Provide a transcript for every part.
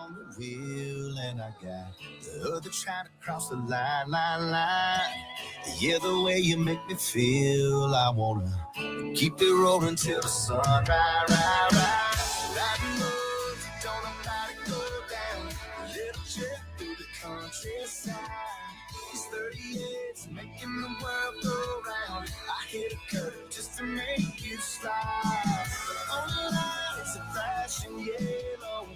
on the wheel, and I got the other trying to cross the line. Yeah, the way you make me feel, I wanna keep it rolling till the sun rise. Riding roads, don't know how to go down. A little trip through the countryside. It's 38, making the world go round. I hit a curve just to make you slide. The only line is a flashing yellow.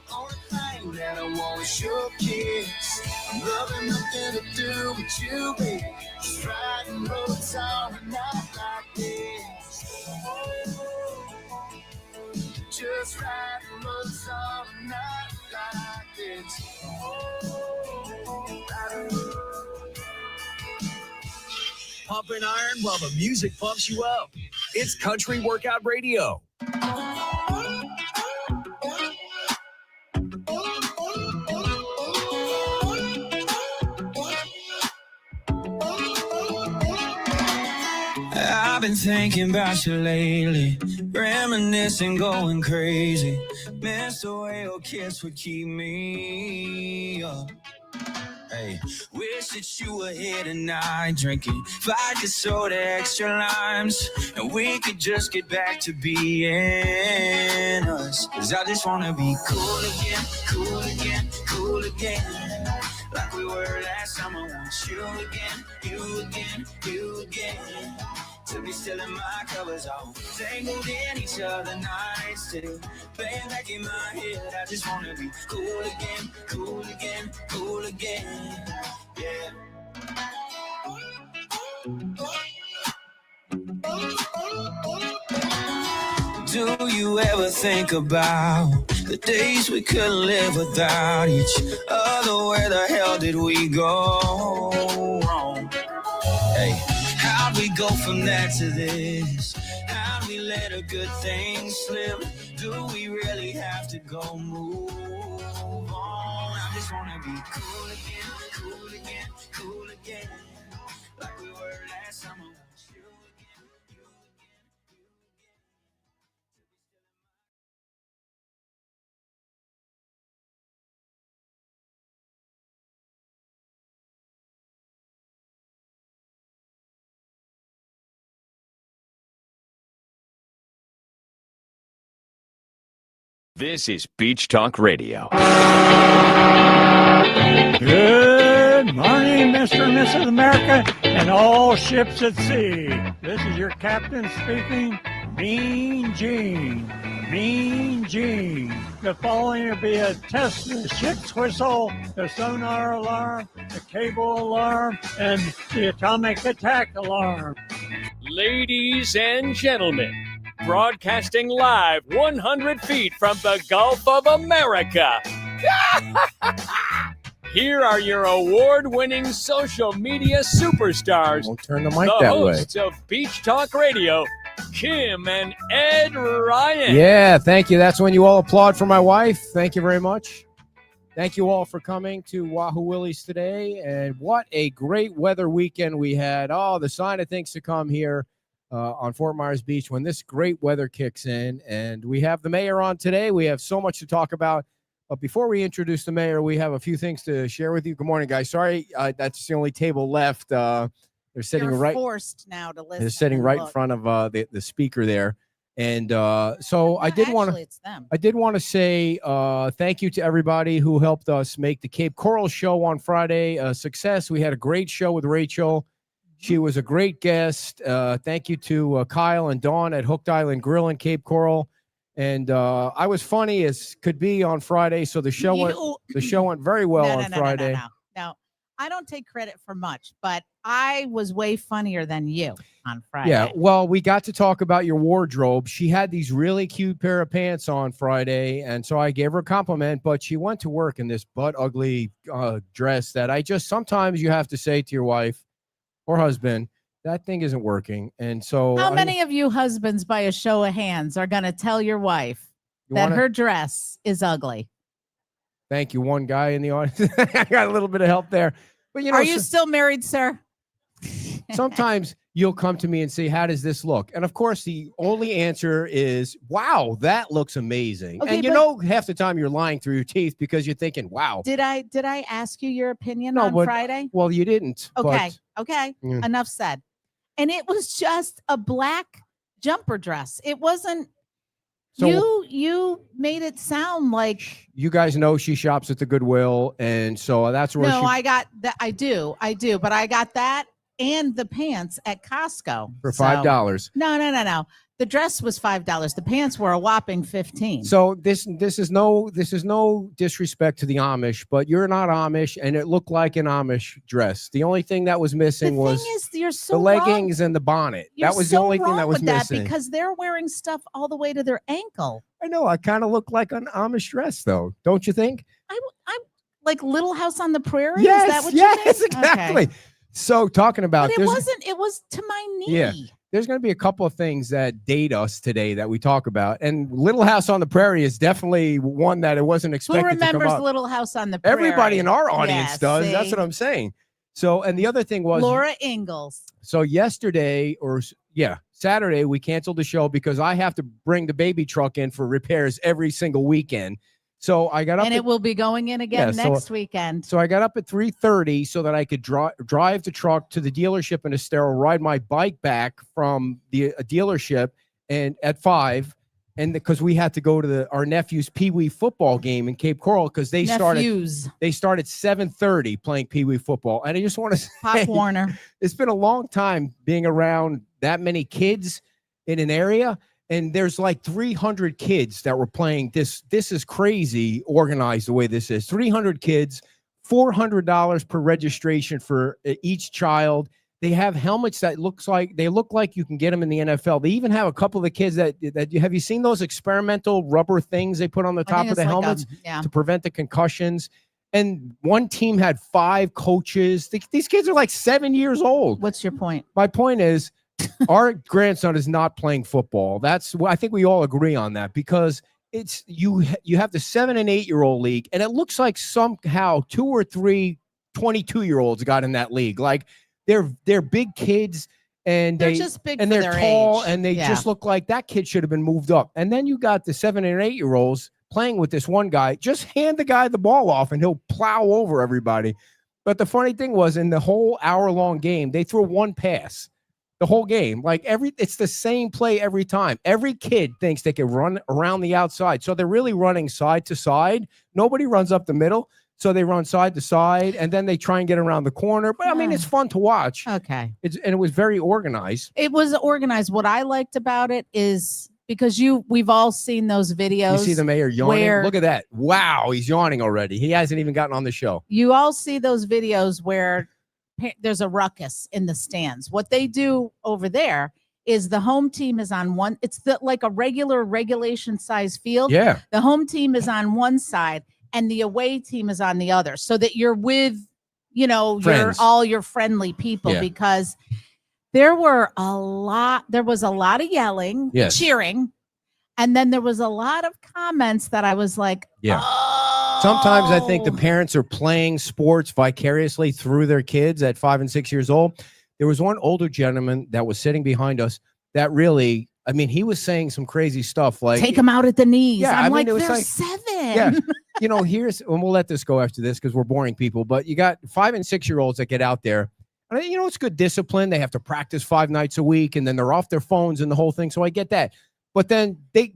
The only thing that I want is your kiss. I'm loving nothing to do with you, baby. Just riding roads on a night like this. Just riding roads on a night like this. Pumping iron while the music pumps you up. It's Country Workout Radio. I've been thinking about you lately, reminiscing, going crazy. Miss the way your kiss would keep me up. Hey, wish that you were here tonight, drinking vodka soda, extra limes, and we could just get back to being us. 'Cause I just wanna be cool again, cool again, cool again, like we were last time. I want you again, you again, you again, to be still in my covers, all tangled in each other nights, still playing back in my head. I just wanna be cool again, cool again, cool again, yeah. Do you ever think about the days we couldn't live without each other? Where the hell did we go wrong? Hey, how'd we go from that to this? How'd we let a good thing slip? Do we really have to go move on? I just wanna be cool again, cool again, cool again, like we were last summer. This is Beach Talk Radio. Good morning, Mr. and Mrs. America, and all ships at sea. This is your captain speaking, Mean Gene. Mean Gene. The following will be a test of the ship's whistle, the sonar alarm, the cable alarm, and the atomic attack alarm. Ladies and gentlemen, broadcasting live 100 feet from the Gulf of America. Here are your award-winning social media superstars. Don't turn the mic that way. The hosts of Beach Talk Radio, Kim and Ed Ryan. Yeah, thank you. That's when you all applaud for my wife. Thank you very much. Thank you all for coming to Wahoo Willie's today. And what a great weather weekend we had. Oh, the sign of things to come here on Fort Myers Beach when this great weather kicks in. And we have the mayor on today. We have so much to talk about. But before we introduce the mayor, we have a few things to share with you. Good morning, guys. Sorry, that's the only table left. They're sitting forced now to listen. They're sitting right in front of the speaker there. And so I did want to say thank you to everybody who helped us make the Cape Coral show on Friday a success. We had a great show with Rachel. She was a great guest. Thank you to Kyle and Dawn at Hooked Island Grill in Cape Coral. And I was funny as could be on Friday, so the show went very well on Friday. No, I don't take credit for much, but I was way funnier than you on Friday. Yeah, well, we got to talk about your wardrobe. She had these really cute pair of pants on Friday, and so I gave her a compliment, but she went to work in this butt ugly dress that sometimes you have to say to your wife or husband, that thing isn't working. And so how many of you husbands, by a show of hands, are going to tell your wife that her dress is ugly? Thank you. One guy in the audience. I got a little bit of help there. But are you still married, sir? sometimes you'll come to me and say, how does this look? And of course, the only answer is, wow, that looks amazing. Okay, and you know, half the time you're lying through your teeth because you're thinking, wow. Did I ask you your opinion No, on but- Friday? Well, you didn't. Okay. but- Okay. Yeah. Enough said. And it was just a black jumper dress. It wasn't. So- You made it sound like you guys know she shops at the Goodwill, and so that's where no. she I got that. I do, but I got that and the pants at Costco for So- $5. No. The dress was $5. The pants were a whopping 15. So this is no disrespect to the Amish, but you're not Amish, and it looked like an Amish dress. The only thing that was the missing thing was is, you're so the wrong. leggings and the bonnet. You're That was so the only thing wrong that was with that missing. because they're wearing stuff all the way to their ankle. I know. I kind of look like an Amish dress, though, don't you think? I'm like Little House on the Prairie. Yes, Is that what yes, you think? exactly. Okay. So talking about But it there's, wasn't. It was to my knee. Yeah. there's going to be a couple of things that date us today that we talk about, and Little House on the Prairie is definitely one that it wasn't Who expected to come remembers up. Little House on the Prairie? Everybody in our audience Yeah, does. That's see? what I'm saying. So, and the other thing was Laura Ingalls. So yesterday, Saturday, we canceled the show because I have to bring the baby truck in for repairs every single weekend. So I got up And it will be going in again Yeah, so- next weekend. so I got up at 3:30 so that I could drive the truck to the dealership in Estero, ride my bike back from the dealership, and at 5, and because we had to go to our nephew's Pee Wee football game in Cape Coral because they started 7:30 playing Pee Wee football, and I just want to say, Pop Warner. it's been a long time being around that many kids in an area, and there's like 300 kids that were playing this. This is crazy organized the way this is. 300 kids, $400 per registration for each child. They have helmets that look like you can get them in the NFL. They even have a couple of the kids that have you seen those experimental rubber things they put on the I top think of the it's like helmets yeah. to prevent the concussions? And one team had 5 coaches. These kids are like 7 years old. What's your point? My point is, our grandson is not playing football. I think we all agree on that because it's you have the 7 and 8 year old league, and it looks like somehow 2 or 3 22-year-olds got in that league. Like they're big kids, and They're just big and for they're their tall, age. and they Yeah. just look like that kid should have been moved up. And then you got the 7 and 8 year olds playing with this one guy. Just hand the guy the ball off, and he'll plow over everybody. But the funny thing was, in the whole hour-long game, they threw one pass. The whole game, it's the same play every time. Every kid thinks they can run around the outside. So they're really running side to side. Nobody runs up the middle. So they run side to side, and then they try and get around the corner. But I mean, it's fun to watch. Okay. And it was very organized. It was organized. What I liked about it is because we've all seen those videos. You see the mayor yawning? where- Look at that. Wow, he's yawning already. He hasn't even gotten on the show. You all see those videos where there's a ruckus in the stands. What they do over there is the home team is on one. It's like a regulation size field. Yeah. The home team is on one side and the away team is on the other, so that you're with, Friends. all your friendly people. Yeah. Because there was a lot of yelling, Yes. cheering, and then there was a lot of comments that I was like, Yeah. Sometimes I think the "Oh." parents are playing sports vicariously through their kids at 5 and 6 years old. There was one older gentleman that was sitting behind us that really, I mean, he was saying some crazy stuff like, Take them out at the knees. Yeah, I'm I mean, like, it was they're like- 7. yeah, and we'll let this go after this because we're boring people, but you got 5 and 6 year olds that get out there. And it's good discipline. They have to practice 5 nights a week, and then they're off their phones and the whole thing. So I get that. But then they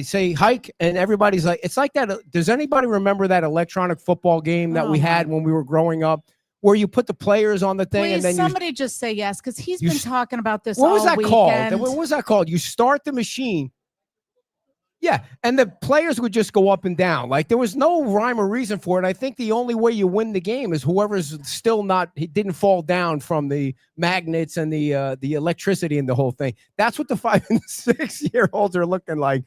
say hike, and everybody's like, it's like that. Does anybody remember that electronic football game that we Oh, had my- when we were growing up, where you put the players on the thing Please, and then somebody just say yes, because he's you been s- talking about this what was all that weekend. called? What was that called? You start the machine. Yeah, and the players would just go up and down. Like there was no rhyme or reason for it. I think the only way you win the game is whoever's still he didn't fall down from the magnets and the electricity and the whole thing. That's what the 5 and 6 year olds are looking like.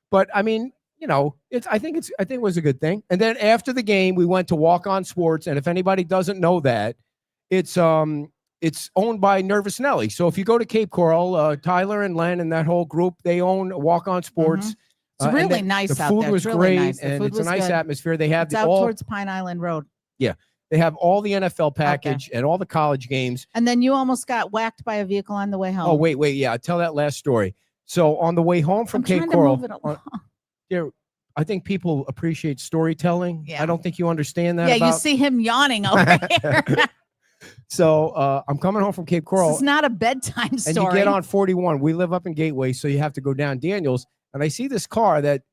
But I mean, I think it was a good thing. And then after the game, we went to Walk On Sports, and if anybody doesn't know that, it's owned by Nervous Nelly. So if you go to Cape Coral, Tyler and Len and that whole group, they own Walk On Sports. It's And really then nice the out food there. was It's really great, nice. The and food it's a was nice good. atmosphere. They have It's out towards Pine Island Road. They have all the NFL package and all the college games. And then you almost got whacked by a vehicle on the way home. Oh, wait. Yeah, I'll tell that last story. So on the way home from I'm Cape trying to Coral, move it along. I think people appreciate storytelling. Yeah. I don't think you understand that. Yeah, you about- see him yawning over here. So I'm coming home from Cape Coral. This is not a bedtime And story. you get on 41. We live up in Gateway, so you have to go down Daniels. And I see this car it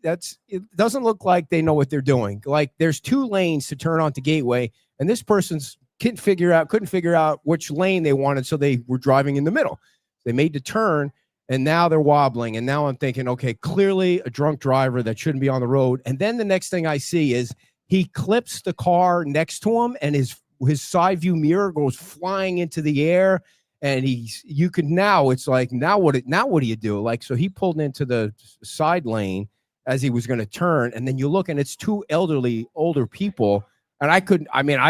doesn't look like they know what they're doing. Like there's 2 lanes to turn onto Gateway, and this person's couldn't figure out which lane they wanted, so they were driving in the middle. They made the turn, and now they're wobbling. And now I'm thinking, okay, clearly a drunk driver that shouldn't be on the road. And then the next thing I see is he clips the car next to him, and his side view mirror goes flying into the air. And it's like, now what do you do? Like, so he pulled into the side lane as he was going to turn. And then you look and it's 2 older people. And I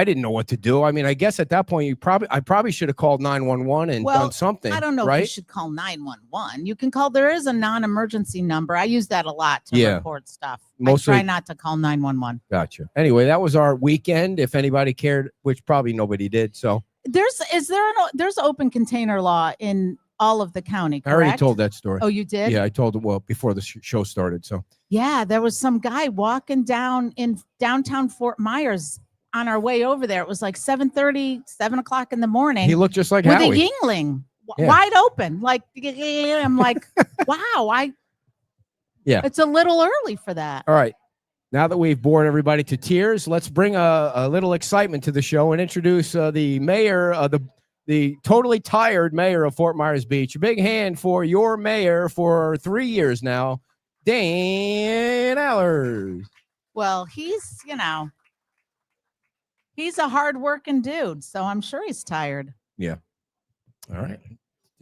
didn't know what to do. I mean, I guess at that point I probably should have called 911 and done something. I don't know right? if you should call 911. You can call, there is a non-emergency number. I use that a lot to report stuff. Mostly, I try not to call 911. Gotcha. Anyway, that was our weekend. If anybody cared, which probably nobody did. So There's open container law in all of the county, correct? I already told that story. Oh, you did? Yeah, I told it before the show started. So yeah, there was some guy walking down in downtown Fort Myers on our way over there. It was like 7:30, 7 o'clock in the morning. he looked just like with Howie. a Yingling Yeah. wide open. Like, I'm like, wow, it's a little early for that. All right. Now that we've bored everybody to tears, let's bring a little excitement to the show and introduce the mayor, the totally tired mayor of Fort Myers Beach. A big hand for your mayor for 3 years now, Dan Allers. Well, he's a hardworking dude, so I'm sure he's tired. Yeah. All right.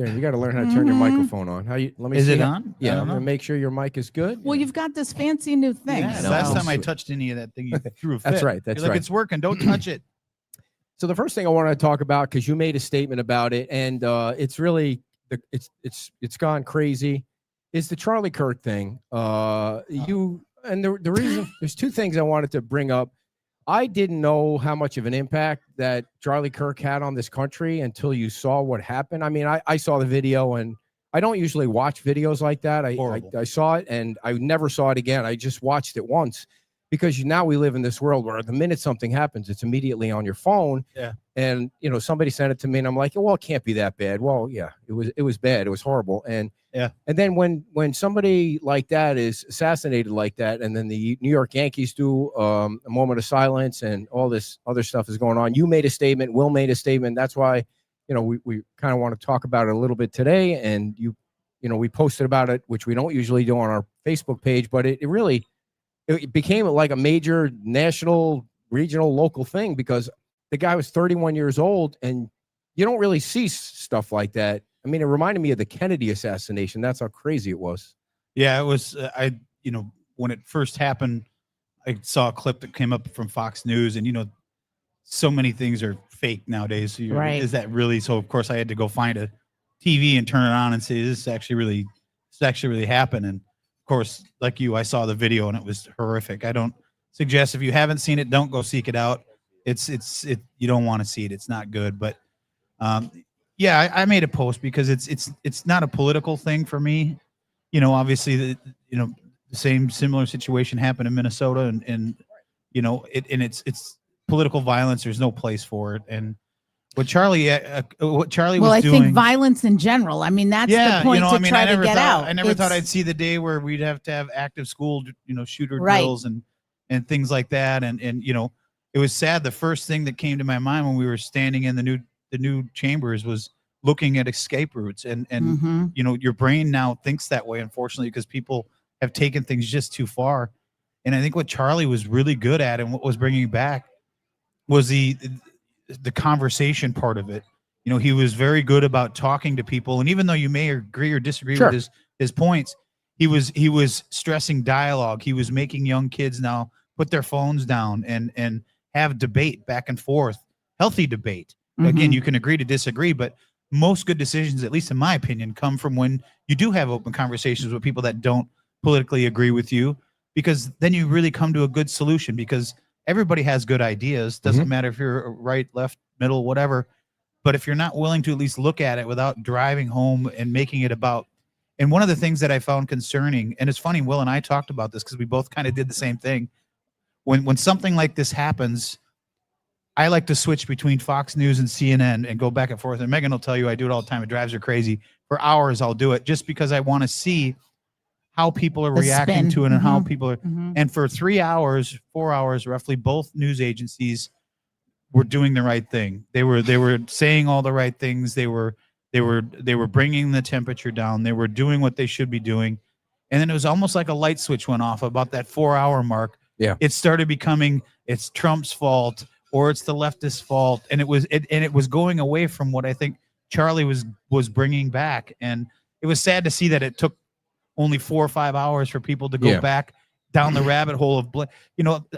Darren, you got to learn how to turn your microphone on. Let me Is see it how- on? I Yeah, don't I'm know. gonna make sure your mic is good. Well, you've got this fancy new thing. Yeah, so- last time I Sweet. touched any of that thing, you threw a fit. That's right. That's You're like, right. it's working. Don't touch it. So the first thing I want to talk about, because you made a statement about it, and it's really it's gone crazy, is the Charlie Kirk thing. The reason there's 2 things I wanted to bring up. I didn't know how much of an impact that Charlie Kirk had on this country until you saw what happened. I mean, I saw the video, and I don't usually watch videos like that. I saw it, and I never saw it again. I just watched it once. Because now we live in this world where the minute something happens, it's immediately on your phone. Yeah. And somebody sent it to me, and I'm like, well, it can't be that bad. Well, yeah, it was bad. It was horrible. And yeah. And then when somebody like that is assassinated like that, and then the New York Yankees do a moment of silence, and all this other stuff is going on. You made a statement. Will made a statement. That's why, we kind of want to talk about it a little bit today. And we posted about it, which we don't usually do on our Facebook page, but it really. It became like a major national, regional, local thing because the guy was 31 years old, and you don't really see stuff like that. I mean, it reminded me of the Kennedy assassination. That's how crazy it was. Yeah, it was. When it first happened, I saw a clip that came up from Fox News, and so many things are fake nowadays. So Right. Is that really? So of course I had to go find a TV and turn it on and say, "This actually really happened." And of course, like you, I saw the video and it was horrific. I don't suggest if you haven't seen it, don't go seek it out. You don't want to see it. It's not good. But yeah, I made a post because it's not a political thing for me. Obviously the same similar situation happened in Minnesota and it's political violence. There's no place for it. And what Charlie was doing. I think violence in general. I mean, that's the point to try to get out. I never thought I'd see the day where we'd have to have active school, shooter drills and things like that. And it was sad. The first thing that came to my mind when we were standing in the new chambers was looking at escape routes. And your brain now thinks that way, unfortunately, because people have taken things just too far. And I think what Charlie was really good at and what was bringing back was the conversation part of it. He was very good about talking to people, and even though you may agree or disagree with his points, he was stressing dialogue. He was making young kids now put their phones down and have debate back and forth, healthy debate. Again, you can agree to disagree, but most good decisions, at least in my opinion, come from when you do have open conversations with people that don't politically agree with you, because then you really come to a good solution. Because everybody has good ideas. Doesn't matter if you're right, left, middle, whatever. But if you're not willing to at least look at it without driving home and making it about, and one of the things that I found concerning, and it's funny, Will and I talked about this because we both kind of did the same thing. When something like this happens, I like to switch between Fox News and CNN and go back and forth. And Megan will tell you I do it all the time. It drives her crazy. For hours, I'll do it just because I want to see how people are reacting to it and how people are. And for 3 hours, 4 hours, roughly, both news agencies were doing the right thing. They were saying all the right things. They were bringing the temperature down. They were doing what they should be doing. And then it was almost like a light switch went off about that 4 hour mark. Yeah. It started becoming it's Trump's fault or it's the leftist fault. And it was going away from what I think Charlie was bringing back. And it was sad to see that it took only 4 or 5 hours for people to go back down the rabbit hole of,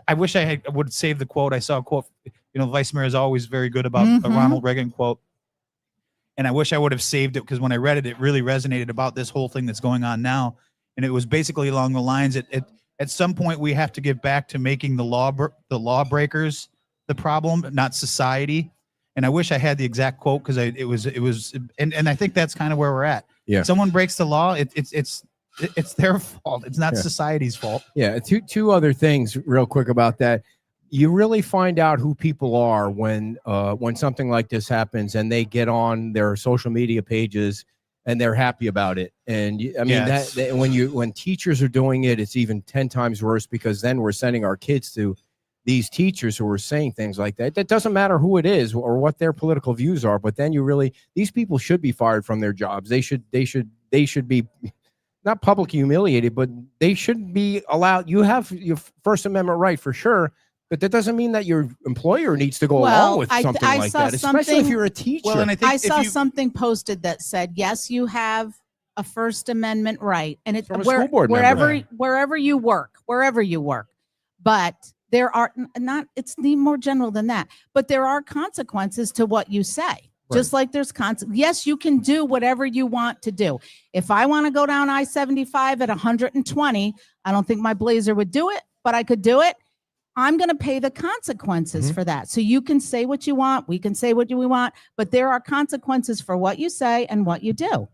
I wish I would save the quote. I saw a quote, Vice Mayor is always very good about a Ronald Reagan quote. And I wish I would have saved it because when I read it, it really resonated about this whole thing that's going on now. And it was basically along the lines that at some point we have to get back to making the lawbreakers the problem, not society. And I wish I had the exact quote because it was, and I think that's kind of where we're at. Yeah. Someone breaks the law, it's their fault. It's not society's fault. Yeah. Two other things real quick about that. You really find out who people are when something like this happens and they get on their social media pages and they're happy about it. And I mean, when teachers are doing it, it's even 10 times worse because then we're sending our kids to these teachers who are saying things like that. That doesn't matter who it is or what their political views are, but then these people should be fired from their jobs. They should be not publicly humiliated, but they shouldn't be allowed. You have your First Amendment right for sure, but that doesn't mean that your employer needs to go along with something like that, especially if you're a teacher. Well, and I saw something posted that said, yes, you have a First Amendment right. And it's wherever you work, but there are it's more general than that, but there are consequences to what you say. Just like there's yes, you can do whatever you want to do. If I want to go down I-75 at 120, I don't think my Blazer would do it, but I could do it. I'm going to pay the consequences for that. So you can say what you want. We can say what we want, but there are consequences for what you say and what you do.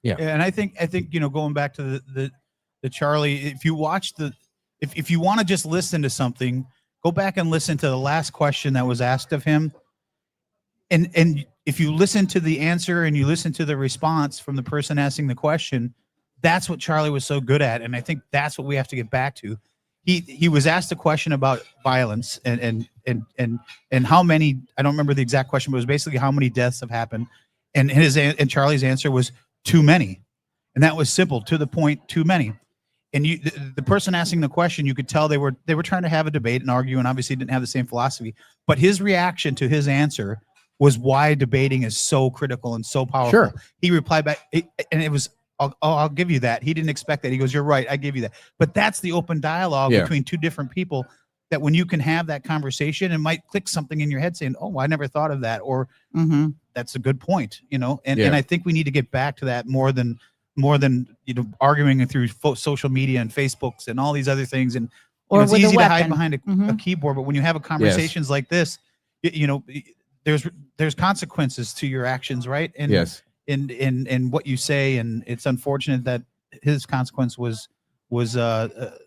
Yeah. And I think, going back to the Charlie, if you watch if you want to just listen to something, go back and listen to the last question that was asked of him. And if you listen to the answer and you listen to the response from the person asking the question, that's what Charlie was so good at. And I think that's what we have to get back to. He was asked a question about violence and how many, I don't remember the exact question, but it was basically how many deaths have happened. And Charlie's answer was too many. And that was simple, to the point, too many. And the person asking the question, you could tell they were trying to have a debate and argue, and obviously didn't have the same philosophy. But his reaction to his answer was why debating is so critical and so powerful. Sure. He replied back, and it was, I'll give you that. He didn't expect that. He goes, you're right. I give you that. But that's the open dialogue between two different people, that when you can have that conversation, it might click something in your head saying, oh, I never thought of that. Or that's a good point, And I think we need to get back to that more than arguing through social media and Facebooks and all these other things. And it's easy to hide behind a keyboard, but when you have conversations like this, there's consequences to your actions, right? And in what you say, and it's unfortunate that his consequence was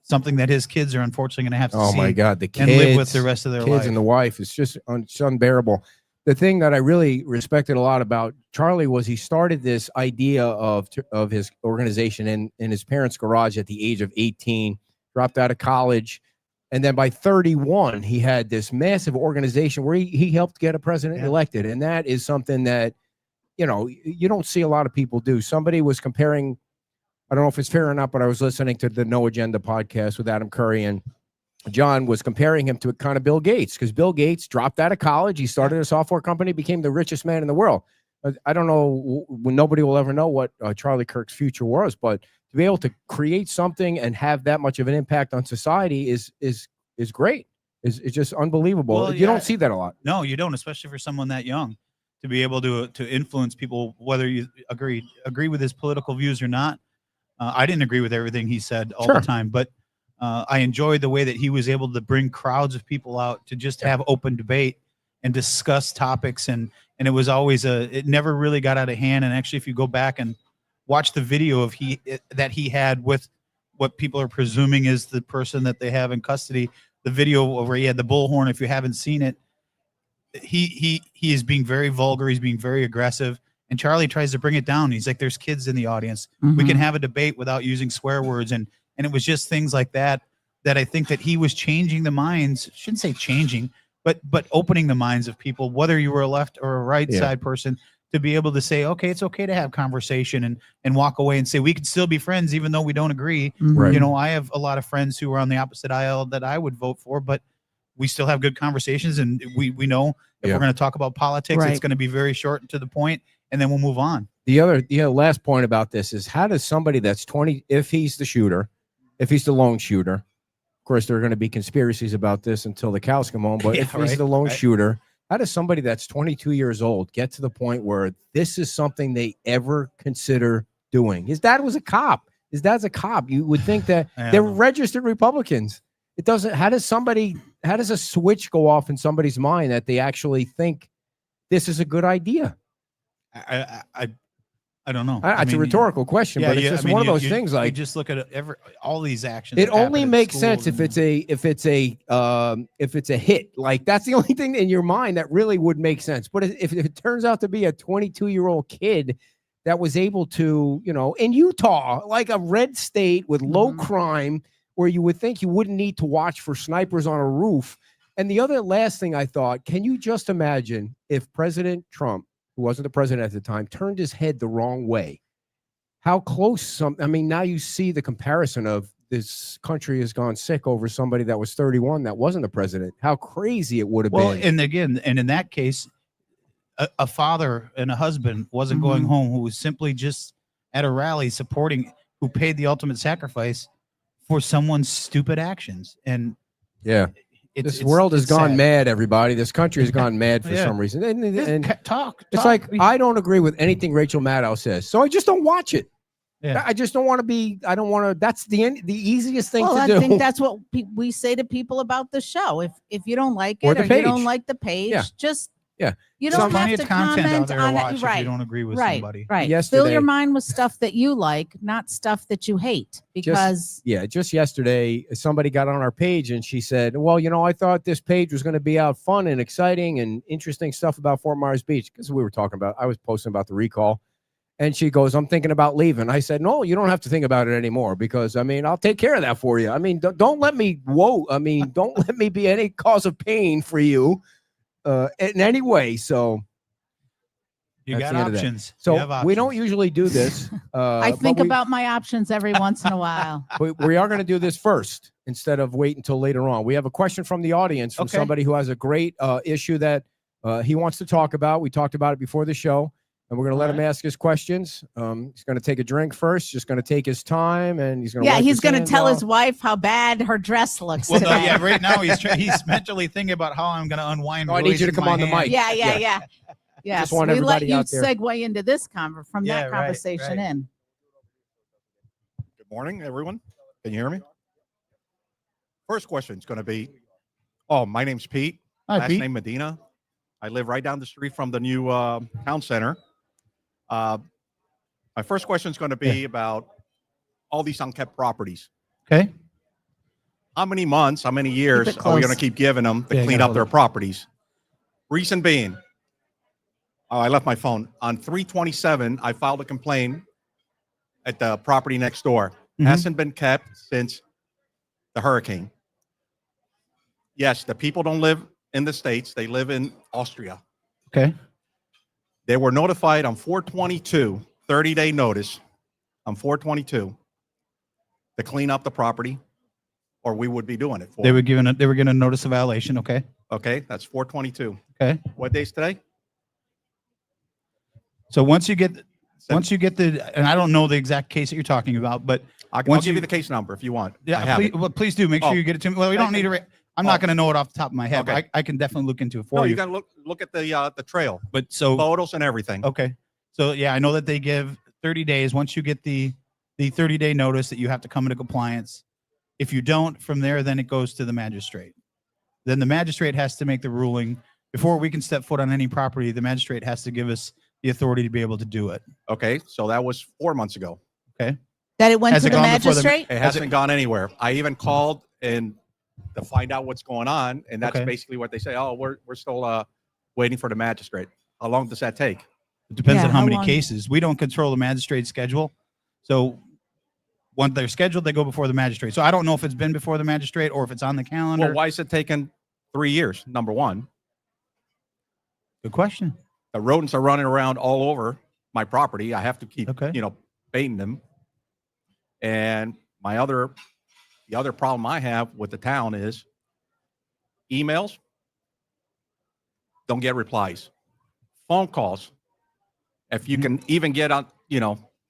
something that his kids are unfortunately going to have to see. Oh my God, the kids and live with the rest of their life. And the wife. It's just it's unbearable. The thing that I really respected a lot about Charlie was he started this idea of his organization in his parents' garage at the age of 18, dropped out of college. And then by 31, he had this massive organization where he helped get a president elected. And that is something that, you don't see a lot of people do. Somebody was comparing, I don't know if it's fair or not, but I was listening to the No Agenda podcast with Adam Curry, and John was comparing him to kind of Bill Gates, because Bill Gates dropped out of college. He started a software company, became the richest man in the world. I don't know, nobody will ever know what Charlie Kirk's future was, but to be able to create something and have that much of an impact on society is great. It's just unbelievable. Well, you don't see that a lot. No, you don't, especially for someone that young, to be able to influence people, whether you agree with his political views or not. I didn't agree with everything he said all the time, but I enjoyed the way that he was able to bring crowds of people out to just have open debate and discuss topics. And it was always it never really got out of hand. And actually, if you go back and watch the video of that he had with what people are presuming is the person that they have in custody, the video where he had the bullhorn, if you haven't seen it, he is being very vulgar. He's being very aggressive. And Charlie tries to bring it down. He's like, there's kids in the audience. We can have a debate without using swear words. And it was just things like that I think that he was changing the minds. Shouldn't say changing, but opening the minds of people, whether you were a left or a right side person, to be able to say, okay, it's okay to have conversation and walk away and say, we can still be friends, even though we don't agree. Right. You know, I have a lot of friends who are on the opposite aisle that I would vote for, but we still have good conversations. And we know if we're going to talk about politics, it's going to be very short and to the point, and then we'll move on. The other last point about this is, how does somebody that's 20, if he's the shooter, if he's the lone shooter, of course, there are going to be conspiracies about this until the cows come home, but if he's the lone shooter, how does somebody that's 22 years old get to the point where this is something they ever consider doing? His dad was a cop. His dad's a cop. You would think that they're registered Republicans. It doesn't. How does a switch go off in somebody's mind that they actually think this is a good idea? I don't know. It's a rhtorical question, but it's just one of those things. Like, you just look at all these actions. It only makes sense if it's a hit. Like, that's the only thing in your mind that really would make sense. But if it turns out to be a 22-year-old kid that was able to, in Utah, like a red state with low crime, where you would think you wouldn't need to watch for snipers on a roof. And the other last thing I thought, can you just imagine if President Trump, who wasn't the president at the time, turned his head the wrong way? How close now you see the comparison of this country has gone sick over somebody that was 31 that wasn't the president. How crazy it would have been. Well, and again, and in that case, a father and a husband wasn't going home, who was simply just at a rally supporting, who paid the ultimate sacrifice for someone's stupid actions. And this world has gone mad, everybody. This country has gone mad for some reason. And talk. It's like, I don't agree with anything Rachel Maddow says, so I just don't watch it. Yeah. I just don't want to be. I don't want to. That's the easiest thing to do. I think that's what we say to people about the show. If you don't like it, or you don't like the page, just you don't have to comment on it. If you don't agree with somebody. Right. Yesterday, fill your mind with stuff that you like, not stuff that you hate. Because just yesterday, somebody got on our page and she said, well, I thought this page was going to be out fun and exciting and interesting stuff about Fort Myers Beach, because I was posting about the recall. And she goes, I'm thinking about leaving. I said, no, you don't have to think about it anymore, because I'll take care of that for you. Don't let me don't let me be any cause of pain for you in any way. So you got options. So we don't usually do this. I think about my options every once in a while. We are going to do this first instead of wait until later on. We have a question from the audience from somebody who has a great issue that he wants to talk about. We talked about it before the show, and we're going to let him ask his questions. He's going to take a drink first, just going to take his time, and he's going to he's going to tell his wife how bad her dress looks. Well, right now he's mentally thinking about how I'm going to unwind. I need you to come on the mic. Yeah. Yes, we let you segue into this conversation in. Good morning, everyone. Can you hear me? First question is going to be, my name's Pete. Last name Medina. I live right down the street from the new town center. My first question is going to be about all these unkept properties. Okay. How many months, how many years are we going to keep giving them to clean up their properties? Reason being, I left my phone. On 3/27, I filed a complaint at the property next door. Hasn't been kept since the hurricane. Yes, the people don't live in the States. They live in Austria. Okay. They were notified on 4/22, 30-day notice on 4/22 to clean up the property, or we would be doing it for They were given a notice of violation. Okay. Okay, that's 4/22. Okay. What day's today? So once you get the, and I don't know the exact case that you're talking about, but I'll give you the case number if you want. Yeah, please do. Make sure you get it to me. Well, we don't need to. I'm not going to know it off the top of my head. Okay. But I can definitely look into it for you. You got to look at the trail. But so photos and everything. Okay. So I know that they give 30 days. Once you get the 30-day notice that you have to come into compliance, If you don't, from there, then it goes to the magistrate. Then the magistrate has to make the ruling. Before we can step foot on any property, the magistrate has to give us the authority to be able to do it. Okay, so that was 4 months ago. Okay. That it went Has to it the gone before the- magistrate? It hasn't gone anywhere. I even called and to find out what's going on, and that's Okay. basically what they say. Oh, we're still waiting for the magistrate. How long does that take? It depends Yeah, on how how many long- cases. We don't control the magistrate's schedule. So once they're scheduled, they go before the magistrate. So I don't know if it's been before the magistrate or if it's on the calendar. Well, why is it taking 3 years? Number one, Good question. the rodents are running around all over my property. I have to keep, Okay. baiting them. And the other problem I have with the town is emails don't get replies. Phone calls, if you can even get on,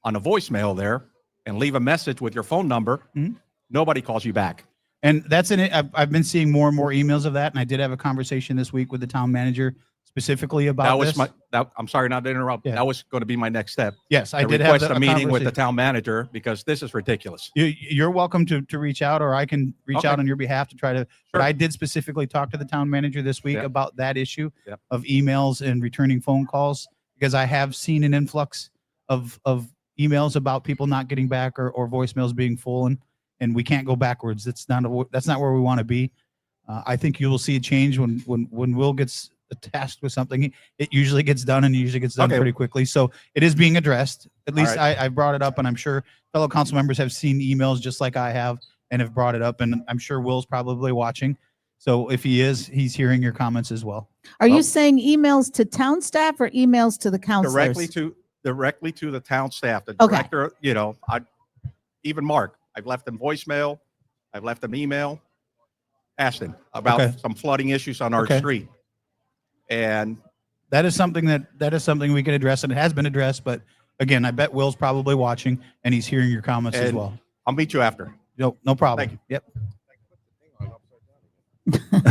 on a voicemail there and leave a message with your phone number, Mhm. nobody calls you back. And that's in it. I've been seeing more and more emails of that. And I did have a conversation this week with the town manager specifically about That was this. I'm sorry not to interrupt. Yeah. That was going to be my next step. Yes, I To did have request a meeting with the conversation. town manager because this is ridiculous. You're welcome to reach out, or I can reach Okay. out on your behalf to try to. But Sure. I did specifically talk to the town manager this week Yep. about that issue Yep. of emails and returning phone calls, because I have seen an influx of emails about people not getting back or voicemails being full, and we can't go backwards. That's not where we want to be. I think you will see a change when Will gets tasked with something. It usually gets done, and it usually gets done Okay. pretty quickly. So it is being addressed. At least right. I brought it up, and I'm sure fellow council members have seen emails just like I have and have brought it up, and I'm sure Will's probably watching. So if he is, he's hearing your comments as well. Are you Well- saying emails to town staff or emails to the counselors? Directly to the town staff, the Okay. director, even Mark, I've left him voicemail, I've left him email, asked him about Okay. some flooding issues on our Okay. street. And That is something we can address, and it has been addressed. But again, I bet Will's probably watching, and he's hearing your comments as And- well. I'll meet you after. No problem. Thank you. Yep.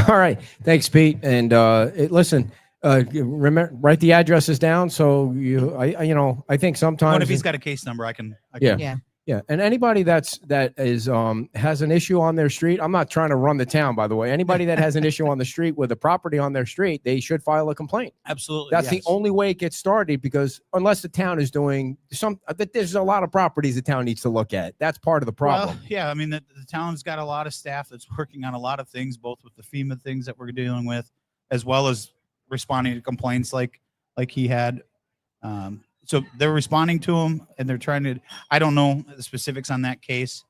All right. Thanks, Pete. And listen, remember, write the addresses down. So I think sometimes. What if he's got a case number? I can. Yeah. Yeah. Yeah, and anybody that is has an issue on their street, I'm not trying to run the town, by the way. Anybody that has an issue on the street with a property on their street, they should file a complaint. Absolutely. That's the only way it gets started, because unless the town is doing there's a lot of properties the town needs to look at. That's part of the problem. Well, yeah, I mean, the town's got a lot of staff that's working on a lot of things, both with the FEMA things that we're dealing with, as well as responding to complaints like he had. So they're responding to them, and they're trying to. I don't know the specifics on that case.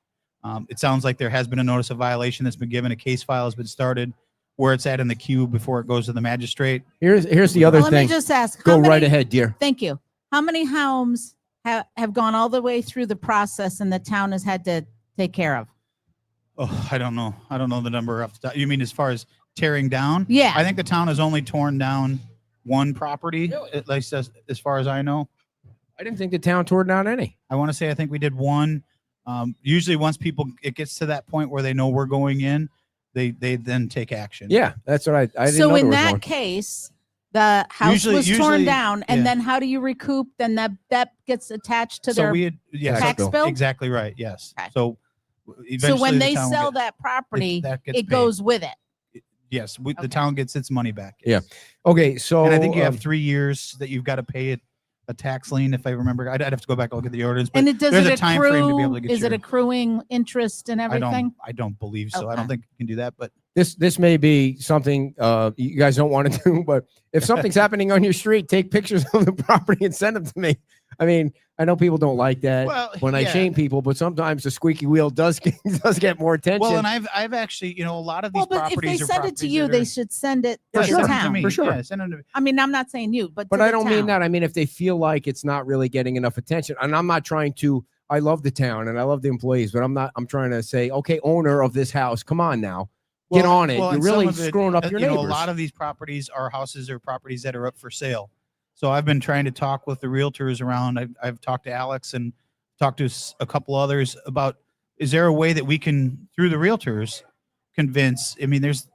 It sounds like there has been a notice of violation that's been given. A case file has been started. Where it's at in the queue before it goes to the magistrate. Here's the other Let me thing. just ask. Go how many- right ahead, dear. Thank you. How many homes have gone all the way through the process and the town has had to take care of? Oh, I don't know. I don't know the number off the top. You mean as far as tearing down? Yeah. I think the town has only torn down one property, at least as far as I know. I didn't think the town tore down any. I want to say I think we did one. Usually once it gets to that point where they know we're going in, they then take action. Yeah, that's what I didn't So know there in was that one. case, the house was torn Usually, down, and yeah. then how do you recoup? Then that gets attached to So their. we had, yes, tax bill? Exactly right. Yes. Okay. So So eventually when the they town will sell get- that property, that gets it paid. goes with it. Yes, the Okay. town gets its money back. Yeah. yes. Okay, so And I think you have 3 years that you've got to pay it a tax lien, if I remember. I'd have to go back and look at the ordinance. But And it does there's it a time frame to be able to accrue? get Is it your- accruing interest and everything? I don't believe so. I Okay. don't think you can do that. But this may be something you guys don't want to do, but if something's happening on your street, take pictures of the property and send them to me. I mean, I know people don't like that Well, when I yeah. shame people, but sometimes the squeaky wheel does get more attention. well, and I've actually, a lot of these Well, but if properties they are send it to properties you, that they are- should send it For to sure. the send it to town. me. For sure. Yeah, send them to me. I mean, I'm not saying you, but But to I the don't mean town. that. I mean, if they feel like it's not really getting enough attention, and I'm not trying to. I love the town and I love the employees, but I'm trying to say, okay, owner of this house, come on now, get on it. You're and some really of it, screwing up your neighbors. A lot of these properties are houses or properties that are up for sale. So I've been trying to talk with the realtors around. I've talked to Alex and talked to a couple others about, is there a way that we can, through the realtors, convince, I mean, there's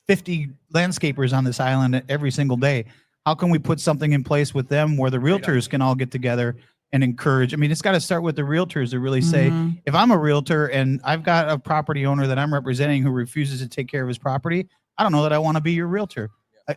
50 landscapers on this island every single day. How can we put something in place with them where the realtors can all get together and encourage. I mean, it's got to start with the realtors to really say, if I'm a realtor and I've got a property owner that I'm representing who refuses to take care of his property, I don't know that I want to be your realtor.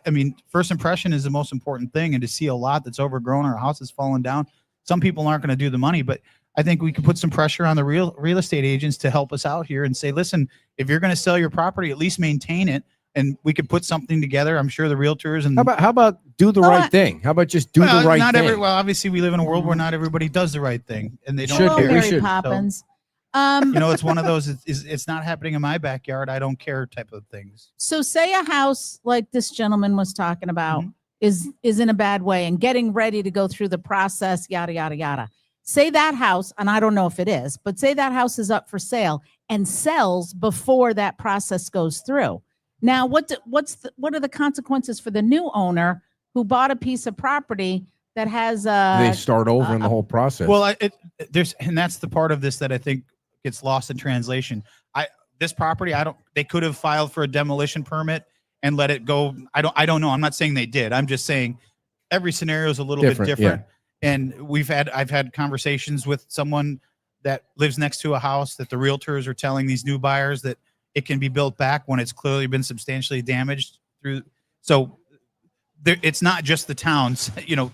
I mean, first impression is the most important thing. And to see a lot that's overgrown or a house that's fallen down, some people aren't going to do the money, but I think we can put some pressure on the real estate agents to help us out here and say, listen, if you're going to sell your property, at least maintain it. And we could put something together. I'm sure the realtors and how about do the right thing? How about just do the right thing? Well, obviously we live in a world where not everybody does the right thing, and they don't Should care. be. Mary Poppins. You know, it's one of those. It's not happening in my backyard. I don't care type of things. So say a house like this gentleman was talking about is in a bad way and getting ready to go through the process, yada, yada, yada. Say that house, and I don't know if it is, but say that house is up for sale and sells before that process goes through. Now, what are the consequences for the new owner who bought a piece of property that has they start over in the whole process? Well, and that's the part of this that I think gets lost in translation. This property, they could have filed for a demolition permit and let it go. I don't know. I'm not saying they did. I'm just saying every scenario is a little bit different. Yeah. And I've had conversations with someone that lives next to a house that the realtors are telling these new buyers that it can be built back when it's clearly been substantially damaged through. So it's not just the towns, you know,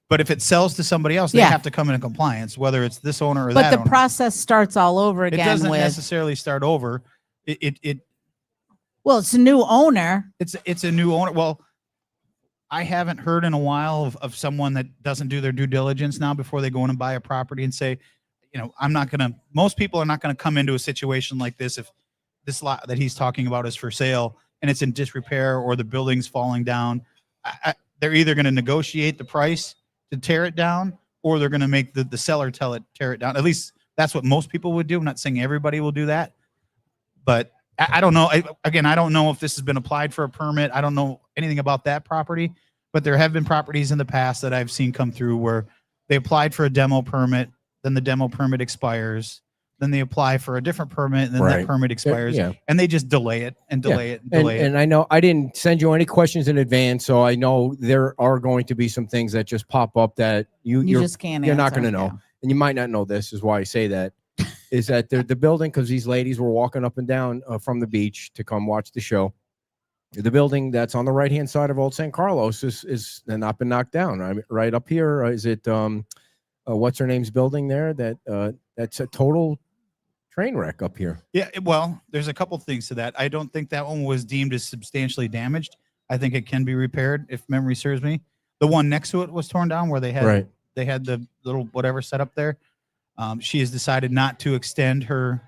but if it sells to somebody else, they have to come into compliance, whether it's this owner or that owner. But the process starts all over again. It doesn't necessarily start over. Well, it's a new owner. It's a new owner. Well, I haven't heard in a while of someone that doesn't do their due diligence now before they go in and buy a property and say, you know, most people are not going to come into a situation like this if this lot that he's talking about is for sale and it's in disrepair or the building's falling down. They're either going to negotiate the price to tear it down, or they're going to make the seller tear it down. At least that's what most people would do. I'm not saying everybody will do that, but I don't know. I don't know if this has been applied for a permit. I don't know anything about that property, but there have been properties in the past that I've seen come through where they applied for a demo permit, then the demo permit expires, then they apply for a different permit, and then that permit expires, and they just delay it and delay it and delay it. And I know I didn't send you any questions in advance, so I know there are going to be some things that just pop up that you just can't. You're not going to know, and you might not know this. Is why I say that. Is that the building, because these ladies were walking up and down from the beach to come watch the show. The building that's on the right hand side of Old San Carlos is not been knocked down. I mean, right up here, is it what's her name's building there? That's a total train wreck up here. Yeah, well, there's a couple things to that. I don't think that one was deemed as substantially damaged. I think it can be repaired if memory serves me. The one next to it was torn down where they had the little whatever set up there. She has decided not to extend her